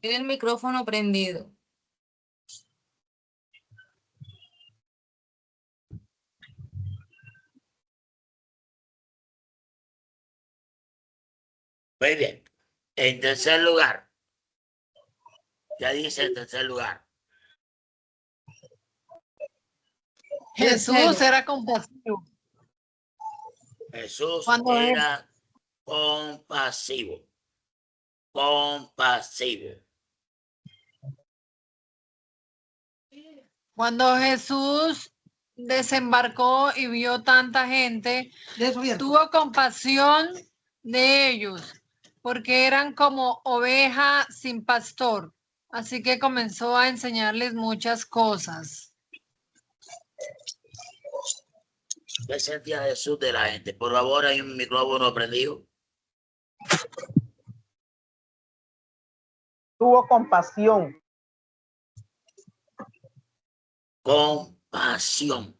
Tiene el micrófono prendido. Muy bien. En tercer lugar, ya dice en tercer lugar. Jesús era compasivo. Jesús Cuando él- era compasivo. Compasivo. Cuando Jesús desembarcó y vio tanta gente, tuvo compasión de ellos, porque eran como oveja sin pastor. Así que comenzó a enseñarles muchas cosas. ¿Qué sentía Jesús de la gente? Por favor, hay un micrófono prendido. Tuvo compasión. Compasión.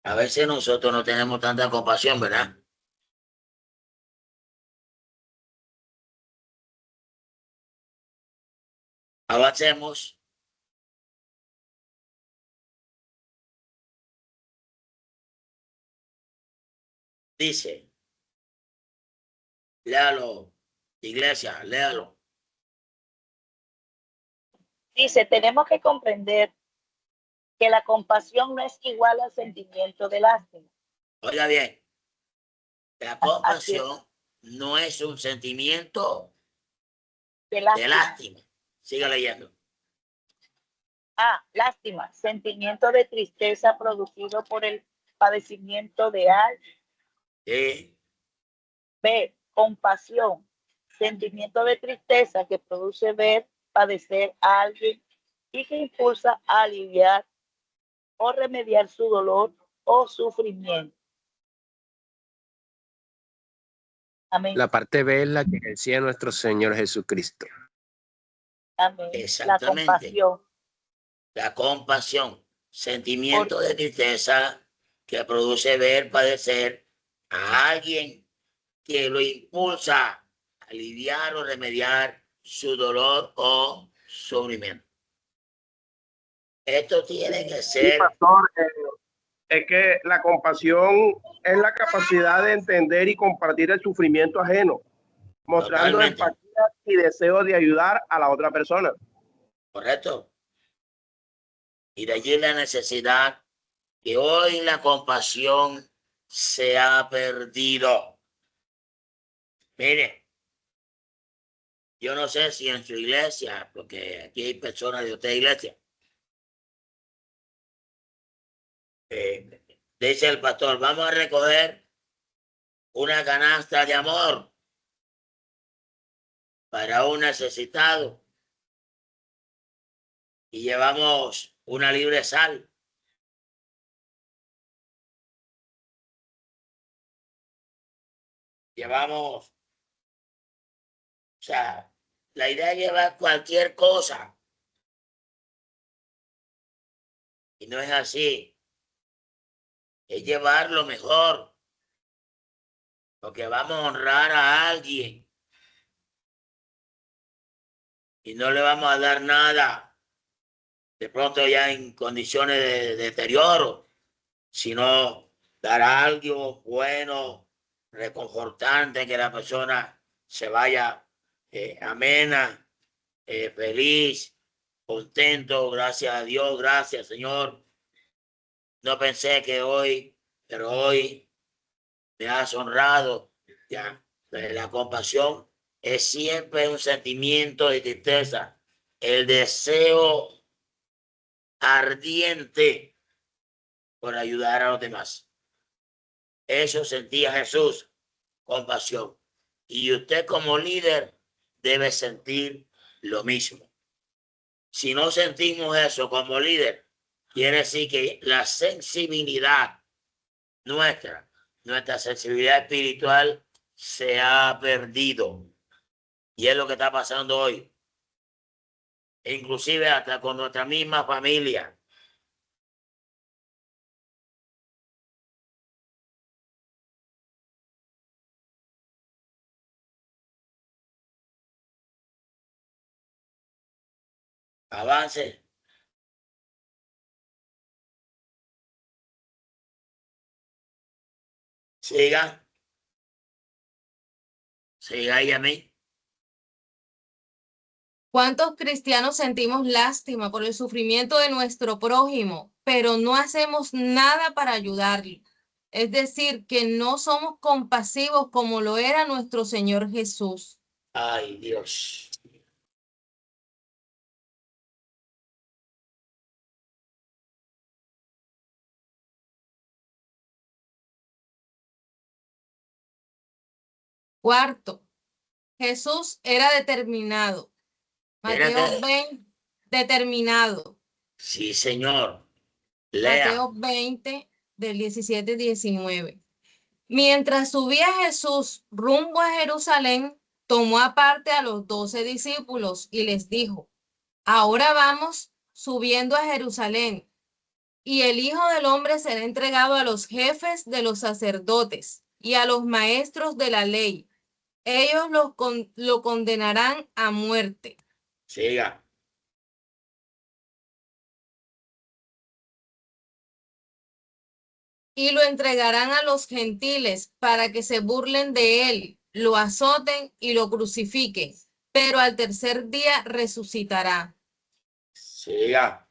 A veces nosotros no tenemos tanta compasión, ¿verdad? Avancemos. Dice, léalo, iglesia, léalo. Dice, tenemos que comprender que la compasión no es igual al sentimiento de lástima. Oiga bien, la compasión no es un sentimiento De de lástima. Siga leyendo. Lástima, sentimiento de tristeza producido por el padecimiento de alguien. Sí. B, compasión, sentimiento de tristeza que produce ver padecer a alguien y que impulsa a aliviar o remediar su dolor o sufrimiento. Amén. La parte B es la que decía nuestro Señor Jesucristo. Amén. Exactamente. La compasión. La compasión, sentimiento de tristeza que produce ver padecer a alguien que lo impulsa a aliviar o remediar su dolor o sufrimiento. Esto tiene que Sí, ser... pastor, es que la compasión es la capacidad de entender y compartir el sufrimiento ajeno, mostrando Totalmente. empatía y deseo de ayudar a la otra persona. Correcto. Y de allí la necesidad que hoy la compasión se ha perdido. Mire, yo no sé si en su iglesia, porque aquí hay personas de otra iglesia, dice el pastor, vamos a recoger una canasta de amor para un necesitado y llevamos una libra de sal. Llevamos, o sea, la idea es llevar cualquier cosa. Y no es así. Es llevar lo mejor. Porque vamos a honrar a alguien. Y no le vamos a dar nada. De pronto ya en condiciones de deterioro. Sino dar algo bueno, reconfortante, que la persona se vaya amena, feliz, contento, gracias a Dios, gracias Señor. No pensé que hoy, pero hoy me has honrado. Ya, la compasión es siempre un sentimiento de tristeza, el deseo ardiente por ayudar a los demás. Eso sentía Jesús, compasión. Y usted como líder debe sentir lo mismo. Si no sentimos eso como líder, quiere decir que la sensibilidad nuestra sensibilidad espiritual se ha perdido. Y es lo que está pasando hoy. E inclusive hasta con nuestra misma familia. Avance. Siga. Siga y a mí. ¿Cuántos cristianos sentimos lástima por el sufrimiento de nuestro prójimo, pero no hacemos nada para ayudarle? Es decir, que no somos compasivos como lo era nuestro Señor Jesús. Ay, Dios. Cuarto, Jesús era determinado. Mateo Espérate. 20, determinado. Sí, Señor. Lea. Mateo 20, del 17 al 19. Mientras subía Jesús rumbo a Jerusalén, tomó aparte a los 12 discípulos y les dijo: ahora vamos subiendo a Jerusalén, y el Hijo del Hombre será entregado a los jefes de los sacerdotes y a los maestros de la ley. Ellos lo condenarán a muerte. Siga. Y lo entregarán a los gentiles para que se burlen de él, lo azoten y lo crucifiquen, pero al tercer día resucitará. Siga.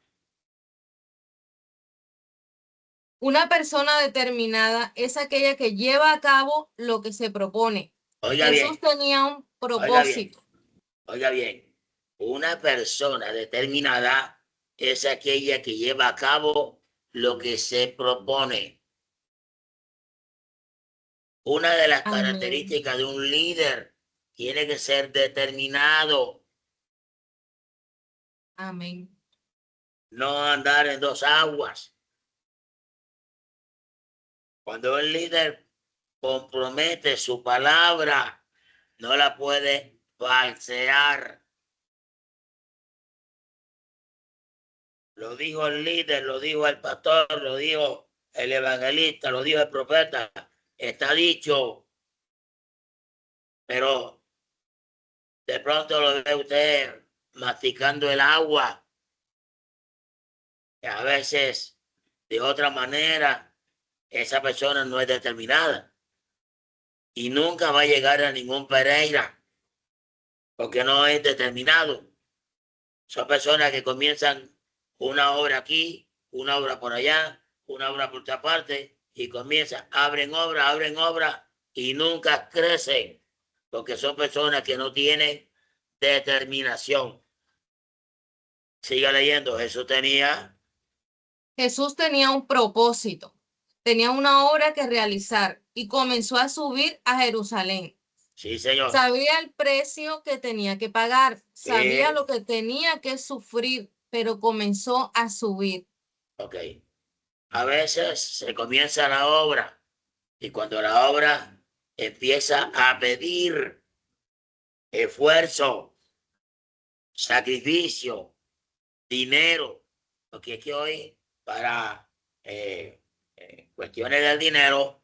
Una persona determinada es aquella que lleva a cabo lo que se propone. Oiga Jesús bien. tenía un Oiga bien. propósito. Oiga bien. Una persona determinada es aquella que lleva a cabo lo que se propone. Una de las Amén. características de un líder tiene que ser determinado. Amén. No andar en dos aguas. Cuando el líder compromete su palabra, no la puede falsear. Lo dijo el líder, lo dijo el pastor, lo dijo el evangelista, lo dijo el profeta. Está dicho. pero de pronto lo ve usted masticando el agua, que a veces de otra manera esa persona no es determinada y nunca va a llegar a ningún Pereira porque no es determinado. Son personas que comienzan una obra aquí, una obra por allá, una obra por otra parte y comienzan, abren obra y nunca crecen porque son personas que no tienen determinación. Siga leyendo. Jesús tenía un propósito, tenía una obra que realizar y comenzó a subir a Jerusalén. Sí, señor. Sabía el precio que tenía que pagar, sabía Sí. lo que tenía que sufrir, pero comenzó a subir. Ok. A veces se comienza la obra y cuando la obra empieza a pedir esfuerzo, sacrificio, dinero, porque es que hoy para cuestiones del dinero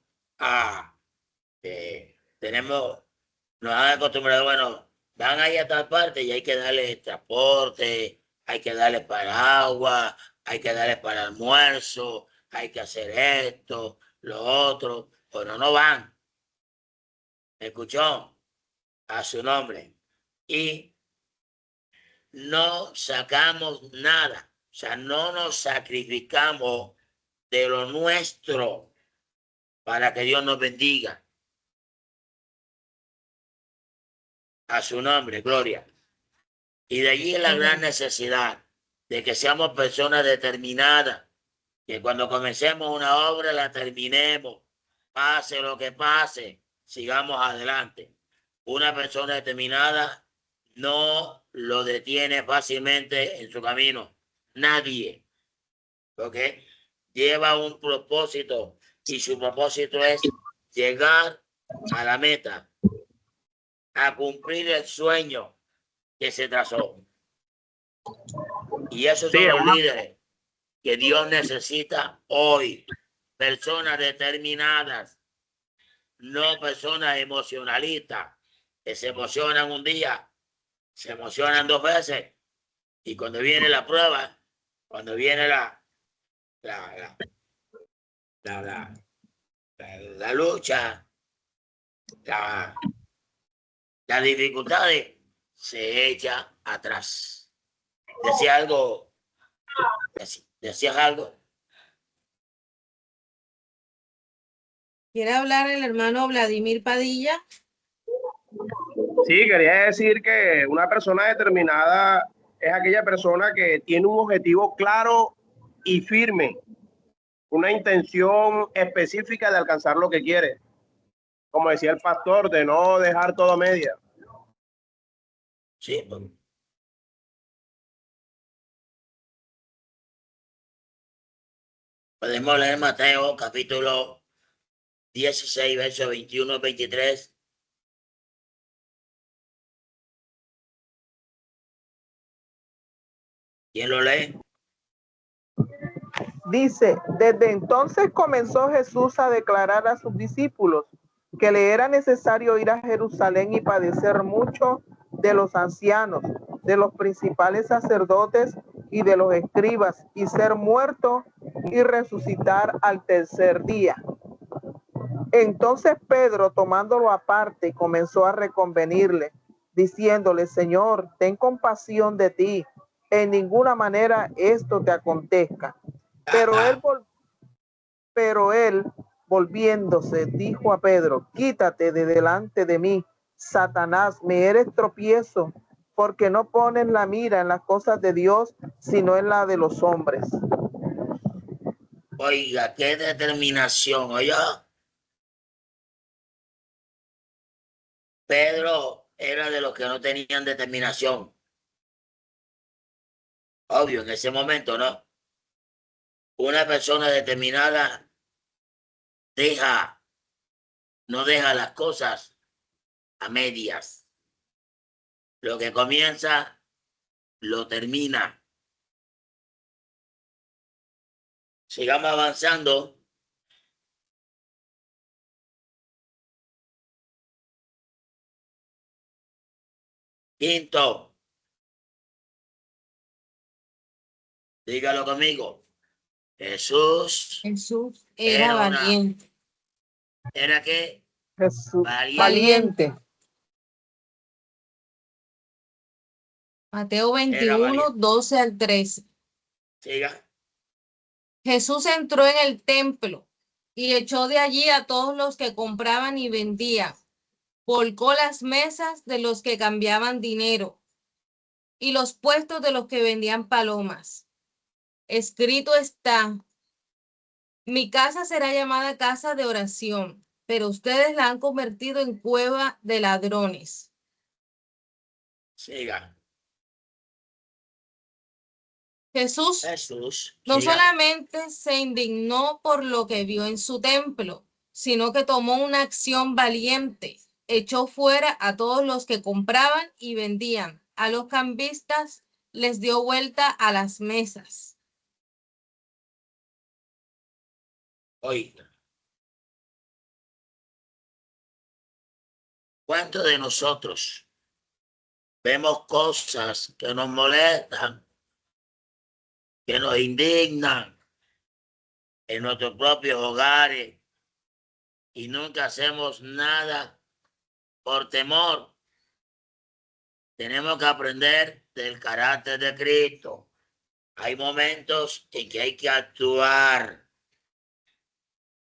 nos han acostumbrado, bueno, van ahí a tal parte y hay que darle transporte, hay que darle para agua, hay que darle para almuerzo, hay que hacer esto, lo otro, pero no van. ¿Me escuchó? A su nombre. Y no sacamos nada, o sea, no nos sacrificamos de lo nuestro para que Dios nos bendiga. A su nombre, gloria. Y de allí la gran necesidad de que seamos personas determinadas, que cuando comencemos una obra la terminemos, pase lo que pase, sigamos adelante. Una persona determinada no lo detiene fácilmente en su camino. Nadie. ¿Ok? Lleva un propósito y su propósito es llegar a la meta, a cumplir el sueño que se trazó. Y esos son los líderes que Dios necesita hoy. Personas determinadas, no personas emocionalistas, que se emocionan un día, se emocionan 2 veces, y cuando viene la prueba, cuando viene la lucha, las dificultades, se echa atrás. ¿Decías algo? ¿Quiere hablar el hermano Vladimir Padilla? Sí, quería decir que una persona determinada es aquella persona que tiene un objetivo claro y firme, una intención específica de alcanzar lo que quiere. Como decía el pastor, de no dejar todo a media. Sí. Podemos leer Mateo capítulo 16, versos 21 23. ¿Quién lo lee? Dice, desde entonces comenzó Jesús a declarar a sus discípulos que le era necesario ir a Jerusalén y padecer mucho de los ancianos, de los principales sacerdotes y de los escribas, y ser muerto y resucitar al tercer día. Entonces Pedro, tomándolo aparte, comenzó a reconvenirle, diciéndole, Señor, ten compasión de ti, en ninguna manera esto te acontezca. Pero él, volviéndose, dijo a Pedro, quítate de delante de mí, Satanás, me eres tropiezo, porque no pones la mira en las cosas de Dios, sino en la de los hombres. Oiga, qué determinación, oye. Pedro era de los que no tenían determinación. Obvio, en ese momento, ¿no? Una persona determinada no deja las cosas a medias. Lo que comienza, lo termina. Sigamos avanzando. Quinto, dígalo conmigo. Jesús Era valiente. ¿Era qué? Jesús, Valiente. Mateo 21, valiente. 12 al 13. Siga. Jesús entró en el templo y echó de allí a todos los que compraban y vendían. Volcó las mesas de los que cambiaban dinero y los puestos de los que vendían palomas. Escrito está: mi casa será llamada casa de oración, pero ustedes la han convertido en cueva de ladrones. Siga. Jesús no siga. solamente se indignó por lo que vio en su templo, sino que tomó una acción valiente. Echó fuera a todos los que compraban y vendían. A los cambistas les dio vuelta a las mesas. Oiga. ¿Cuántos de nosotros vemos cosas que nos molestan, que nos indignan en nuestros propios hogares y nunca hacemos nada por temor? Tenemos que aprender del carácter de Cristo. Hay momentos en que hay que actuar.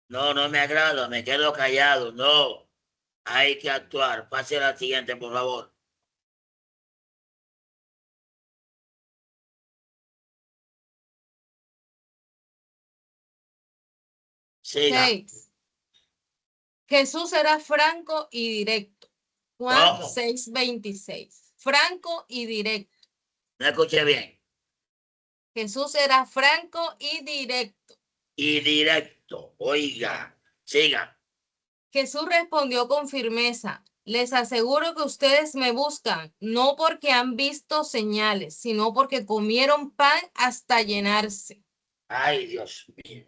No, no me agrada, me quedo callado. No, hay que actuar. Pase a la siguiente, por favor. Siga. 6. Jesús era franco y directo. Juan ¿Cómo? 6:26. Franco y directo. No escuché bien. Jesús era franco y directo. Y directo. Oiga, siga. Jesús respondió con firmeza: les aseguro que ustedes me buscan, no porque han visto señales, sino porque comieron pan hasta llenarse. Ay, Dios mío.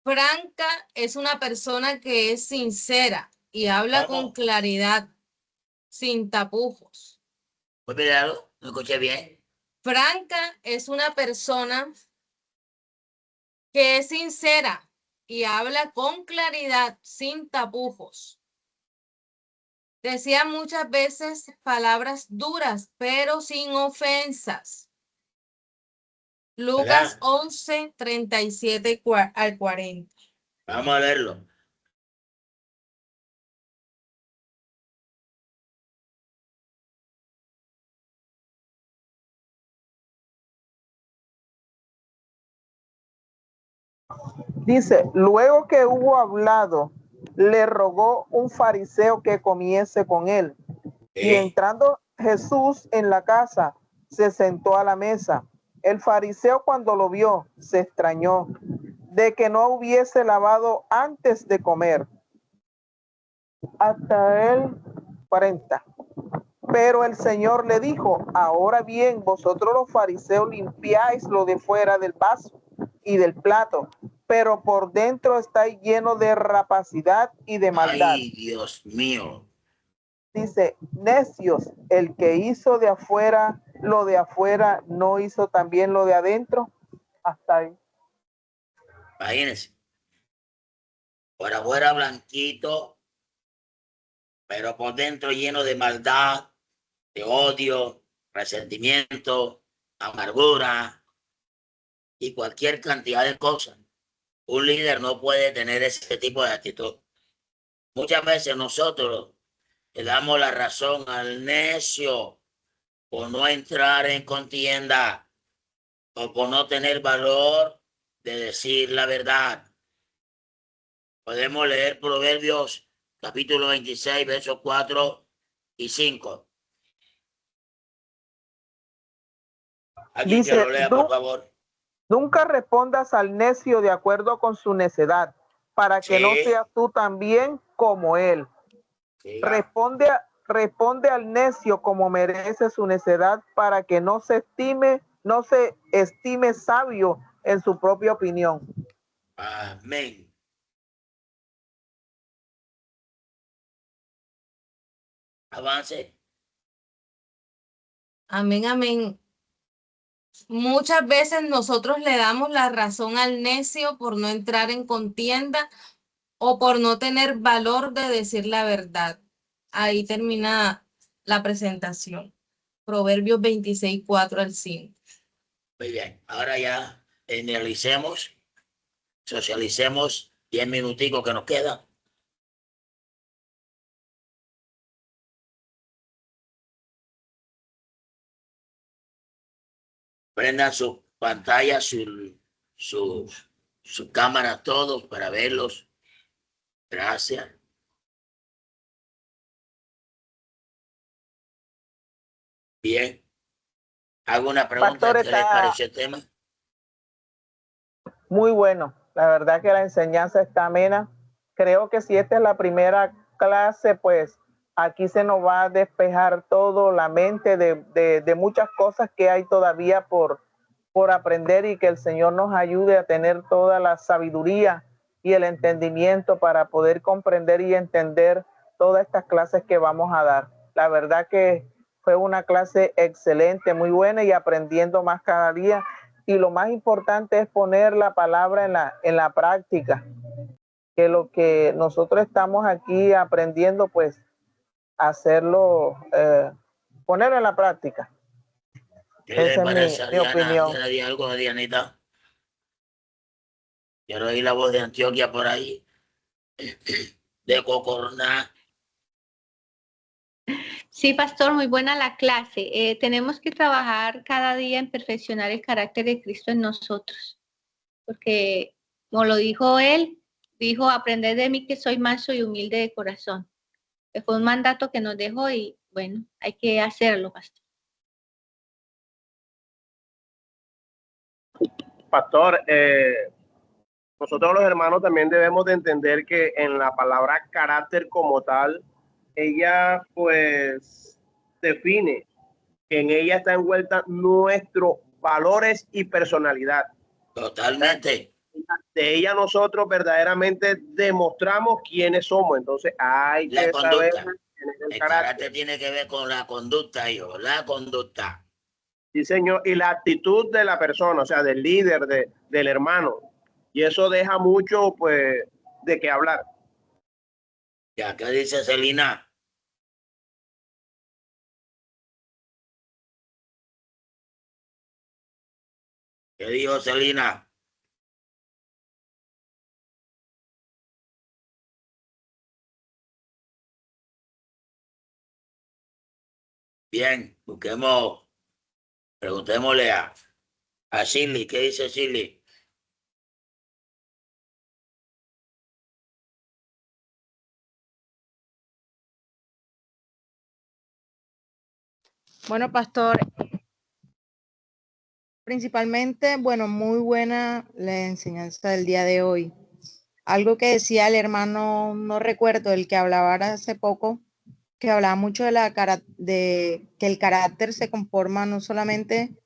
Franca es una persona que es sincera y habla con claridad, sin tapujos. Muy bien, no escuché bien. Franca es una persona que es sincera y habla con claridad, sin tapujos. Decía muchas veces palabras duras, pero sin ofensas. Lucas 11, 37 al 40. Vamos a verlo. Dice, luego que hubo hablado, le rogó un fariseo que comiese con él. Y entrando Jesús en la casa, se sentó a la mesa. El fariseo, cuando lo vio, se extrañó de que no hubiese lavado antes de comer. Hasta el 40. Pero el Señor le dijo, ahora bien, vosotros los fariseos limpiáis lo de fuera del vaso y del plato, pero por dentro estáis llenos de rapacidad y de maldad. Ay, Dios mío. Dice, necios, el que hizo de afuera lo de afuera, ¿no hizo también lo de adentro? Hasta ahí. Imagínense. Por afuera blanquito, pero por dentro lleno de maldad, de odio, resentimiento, amargura y cualquier cantidad de cosas. Un líder no puede tener ese tipo de actitud. Muchas veces nosotros le damos la razón al necio por no entrar en contienda o por no tener valor de decir la verdad. Podemos leer Proverbios capítulo 26, versos 4 y 5. Alguien que lo lea, por favor. Nunca respondas al necio de acuerdo con su necedad, para que no seas tú también como él. Responde al necio como merece su necedad, para que no se estime sabio en su propia opinión. Amén. Avance. Amén, amén. Muchas veces nosotros le damos la razón al necio por no entrar en contienda o por no tener valor de decir la verdad. Ahí termina la presentación. Proverbios 26, 4 al 5. Muy bien, ahora ya analicemos, socialicemos 10 minuticos que nos quedan. Prendan su pantalla, su cámara, todos para verlos. Gracias. Bien. ¿Hago una pregunta? Pastor, ¿Qué les está pareció el tema? muy bueno. La verdad que la enseñanza está amena. Creo que si esta es la primera clase, pues aquí se nos va a despejar todo la mente de muchas cosas que hay todavía por aprender, y que el Señor nos ayude a tener toda la sabiduría y el entendimiento para poder comprender y entender todas estas clases que vamos a dar. La verdad que fue una clase excelente, muy buena, y aprendiendo más cada día. Y lo más importante es poner la palabra en la práctica, que lo que nosotros estamos aquí aprendiendo, pues hacerlo, ponerlo en la práctica. ¿Qué le Esa parece es a mi Diana? opinión. ¿Quiere decir algo, Dianita? Quiero oír la voz de Antioquia por ahí. De Cocorná. Sí, pastor, muy buena la clase. Tenemos que trabajar cada día en perfeccionar el carácter de Cristo en nosotros, porque, como lo dijo él, dijo, aprended de mí que soy manso y humilde de corazón. Que fue un mandato que nos dejó y, bueno, hay que hacerlo, pastor. Pastor, nosotros los hermanos también debemos de entender que en la palabra carácter como tal, ella pues define que en ella está envuelta nuestros valores y personalidad. Totalmente. De ella nosotros verdaderamente demostramos quiénes somos. Entonces hay La que saber conducta. tener El carácter tiene que ver con la conducta, hijo. La conducta. Sí, señor. Y la actitud de la persona, o sea, del líder, del hermano. Y eso deja mucho, pues, de qué hablar. Ya, ¿qué dice Celina? ¿Qué dijo Celina? Bien, busquemos, preguntémosle a Shirley. ¿Qué dice Shirley? Bueno, pastor, principalmente, bueno, muy buena la enseñanza del día de hoy. Algo que decía el hermano, no recuerdo, el que hablaba hace poco, que hablaba mucho de que el carácter se conforma no solamente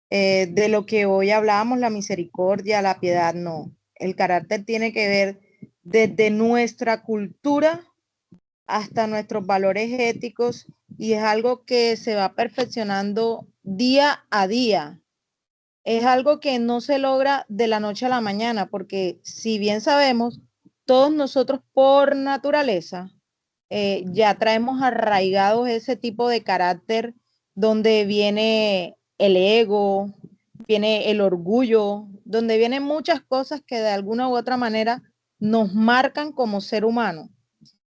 de lo que hoy hablábamos, la misericordia, la piedad, no. El carácter tiene que ver desde nuestra cultura hasta nuestros valores éticos, y es algo que se va perfeccionando día a día. Es algo que no se logra de la noche a la mañana, porque si bien sabemos, todos nosotros por naturaleza ya traemos arraigados ese tipo de carácter, donde viene el ego, viene el orgullo, donde vienen muchas cosas que de alguna u otra manera nos marcan como ser humano.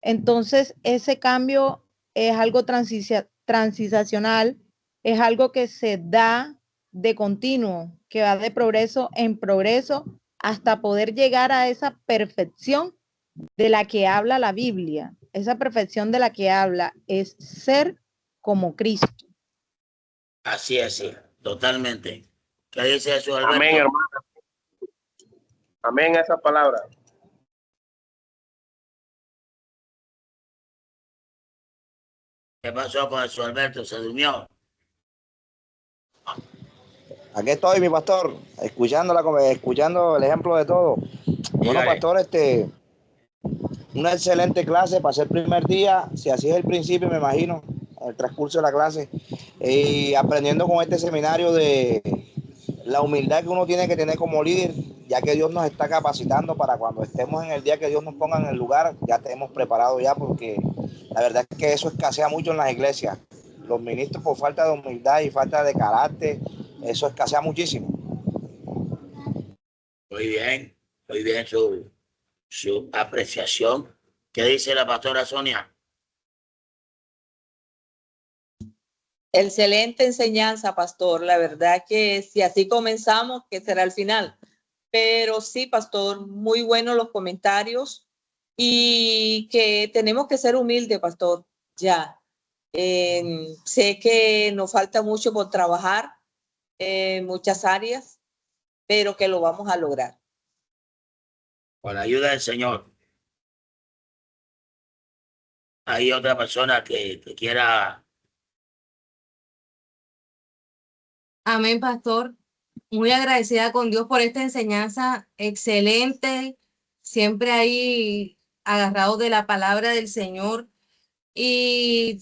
Entonces, ese cambio es algo transicional, es algo que se da de continuo, que va de progreso en progreso hasta poder llegar a esa perfección de la que habla la Biblia. Esa perfección de la que habla es ser como Cristo. Así es, sí, totalmente. ¿Qué dice Jesús Alberto? Amén, hermano. Amén a esa palabra. ¿Qué pasó con Jesús Alberto? ¿Se durmió? Aquí estoy, mi pastor, escuchando el ejemplo de todo. Bueno, Dígale. pastor, una excelente clase, pasé el primer día, si así es el principio, me imagino, el transcurso de la clase, y aprendiendo con este seminario de la humildad que uno tiene que tener como líder, ya que Dios nos está capacitando para cuando estemos en el día que Dios nos ponga en el lugar, ya estemos preparados ya, porque la verdad es que eso escasea mucho en las iglesias. Los ministros por falta de humildad y falta de carácter, eso escasea muchísimo. Muy bien su apreciación. ¿Qué dice la pastora Sonia? Excelente enseñanza, pastor. La verdad que si así comenzamos, que será el final. Pero sí, pastor, muy buenos los comentarios y que tenemos que ser humildes, pastor. Ya. Sé que nos falta mucho por trabajar en muchas áreas, pero que lo vamos a lograr. Con la ayuda del Señor. Hay otra persona que quiera. Amén, pastor. Muy agradecida con Dios por esta enseñanza excelente, siempre ahí agarrado de la palabra del Señor. Y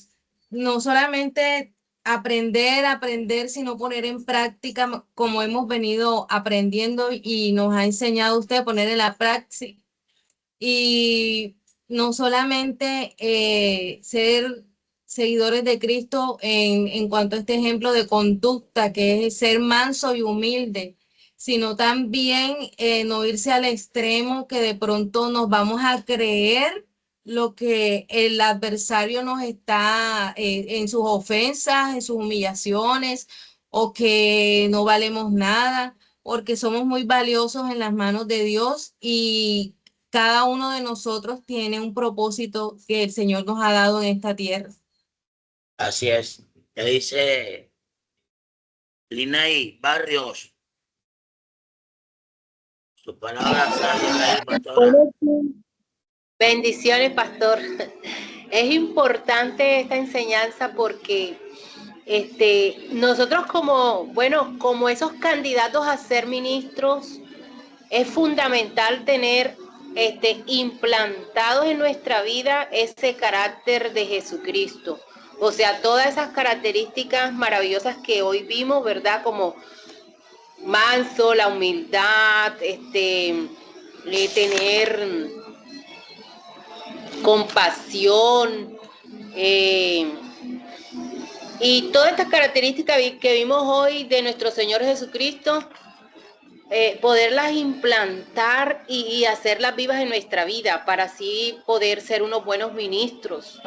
no solamente aprender, sino poner en práctica como hemos venido aprendiendo y nos ha enseñado usted a poner en la práctica. Y no solamente ser seguidores de Cristo en cuanto a este ejemplo de conducta, que es ser manso y humilde, sino también no irse al extremo que de pronto nos vamos a creer lo que el adversario nos está en sus ofensas, en sus humillaciones, o que no valemos nada, porque somos muy valiosos en las manos de Dios y cada uno de nosotros tiene un propósito que el Señor nos ha dado en esta tierra. Así es. ¿Qué dice Linay Barrios? Su palabra sabia, pastora. Bendiciones, pastor. Es importante esta enseñanza porque nosotros como esos candidatos a ser ministros, es fundamental tener implantados en nuestra vida ese carácter de Jesucristo. O sea, todas esas características maravillosas que hoy vimos, ¿verdad? Como manso, la humildad, tener compasión, y todas estas características que vimos hoy de nuestro Señor Jesucristo, poderlas implantar y hacerlas vivas en nuestra vida para así poder ser unos buenos ministros,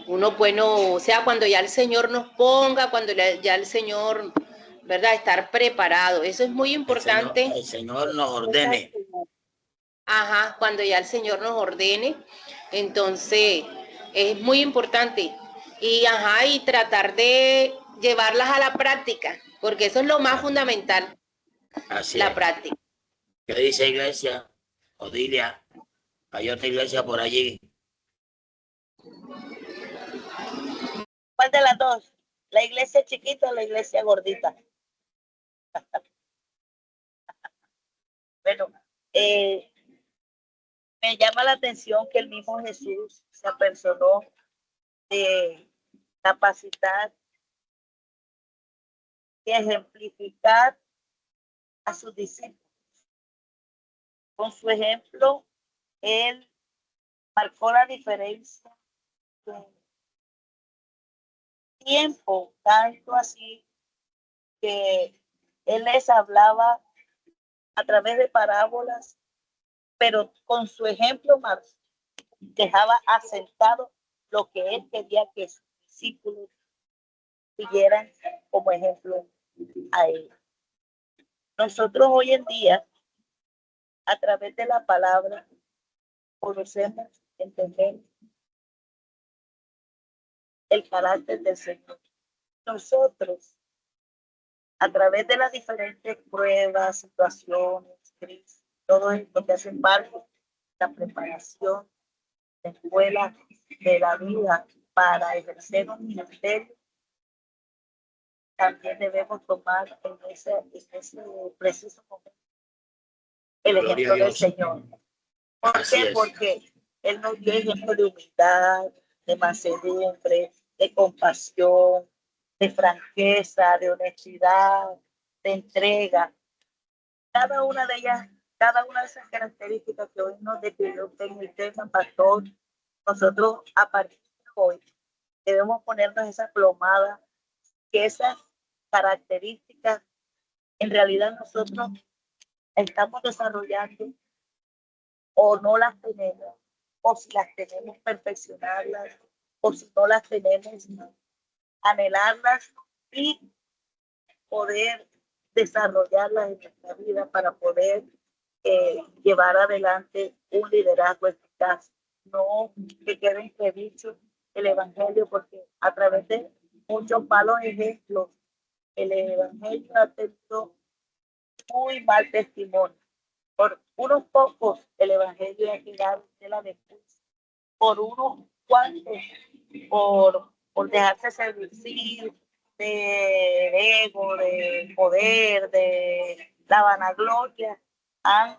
unos buenos, o sea, cuando ya el Señor nos ponga, cuando ya el Señor, ¿verdad? Estar preparado. Eso es muy importante. El Señor nos ordene. Ajá, cuando ya el Señor nos ordene, entonces es muy importante. Y tratar de llevarlas a la práctica, porque eso es lo más fundamental. Así la es. Práctica. ¿Qué dice iglesia? Odilia, hay otra iglesia por allí. ¿Cuál de las dos? ¿La iglesia chiquita o la iglesia gordita? Bueno, me llama la atención que el mismo Jesús se apersonó de capacitar y ejemplificar a sus discípulos. Con su ejemplo, él marcó la diferencia de tiempo, tanto así que él les hablaba a través de parábolas, pero con su ejemplo más dejaba asentado lo que él quería que sus discípulos siguieran como ejemplo a él. Nosotros hoy en día, a través de la palabra, conocemos, entendemos el carácter del Señor. Nosotros, a través de las diferentes pruebas, situaciones, crisis, todo esto que hacen parte de la preparación de escuela de la vida para ejercer un ministerio, también debemos tomar en ese preciso momento el ejemplo del Señor. ¿Por qué? Porque Él nos dio ejemplo de humildad, de mansedumbre, de compasión, de franqueza, de honestidad, de entrega. Cada una de ellas, cada una de esas características que hoy nos describió en el tema, pastor, nosotros a partir de hoy debemos ponernos esa plomada, que esas características en realidad nosotros estamos desarrollando o no las tenemos, o si las tenemos perfeccionarlas, o si no las tenemos anhelarlas y poder desarrollarlas en nuestra vida para poder llevar adelante un liderazgo eficaz. No que quede entredicho el evangelio, porque a través de muchos malos ejemplos el evangelio ha tenido muy mal testimonio. Por unos pocos el evangelio ha quedado de la defensa, por unos cuantos por dejarse seducir de ego, de poder, de la vanagloria, han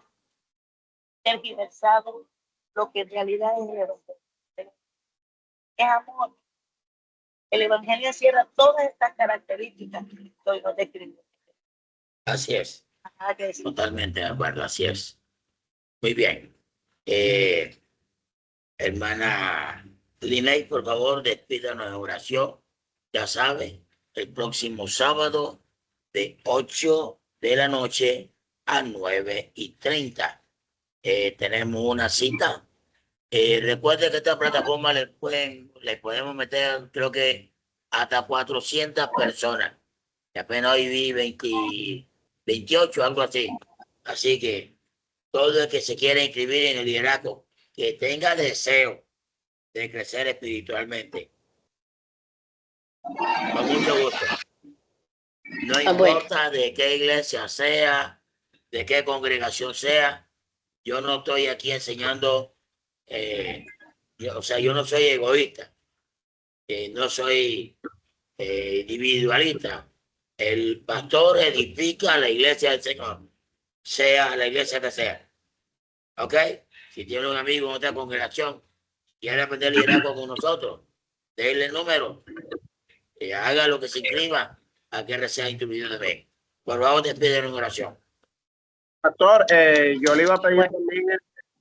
tergiversado lo que en realidad es amor. El evangelio cierra todas estas características que hoy nos describe. Así es. Sí. Totalmente de acuerdo, así es. Muy bien. Hermana Linay, por favor, despídanos en oración. Ya sabe, el próximo sábado de 8 de la noche a 9:30. Tenemos una cita. Recuerde que esta plataforma le podemos meter, creo que hasta 400 personas. Y apenas hoy vi 28, algo así. Así que todo el que se quiera inscribir en el liderazgo, que tenga deseo de crecer espiritualmente, con mucho gusto. No importa de qué iglesia sea, de qué congregación sea, yo no estoy aquí enseñando, yo no soy egoísta, no soy individualista. El pastor edifica la iglesia del Señor, sea la iglesia que sea. ¿Ok? Si tiene un amigo en otra congregación, quiere aprender liderazgo con nosotros, déle el número, haga lo que se inscriba a que sea instruido de mí. Por favor, despide en oración. Pastor, yo le iba a pedir también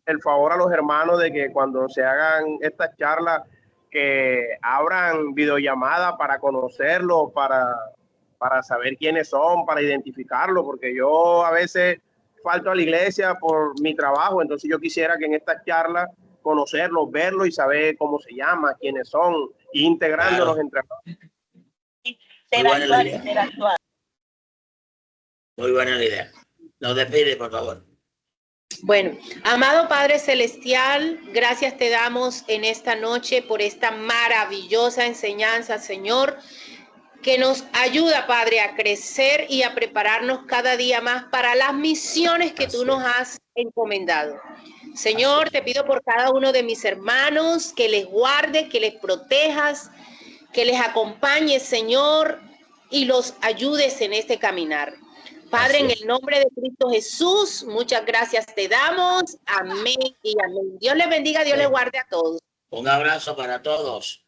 el favor a los hermanos de que cuando se hagan estas charlas, que abran videollamadas para conocerlos, para saber quiénes son, para identificarlos, porque yo a veces falto a la iglesia por mi trabajo, entonces yo quisiera que en estas charlas conocerlos, verlos y saber cómo se llama, quiénes son, integrándonos entre nosotros. Interactuar. Muy buena idea. Nos despide, por favor. Bueno, amado Padre Celestial, gracias te damos en esta noche por esta maravillosa enseñanza, Señor, que nos ayuda, Padre, a crecer y a prepararnos cada día más para las misiones que tú nos has encomendado. Señor, te pido por cada uno de mis hermanos que les guarde, que les protejas, que les acompañes, Señor, y los ayudes en este caminar. Padre, en el nombre de Cristo Jesús, muchas gracias te damos. Amén y amén. Dios les bendiga, Dios les guarde a todos. Un abrazo para todos.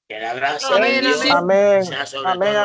Que la gracia Amén, de Dios amén. sea sobre Amén. todo.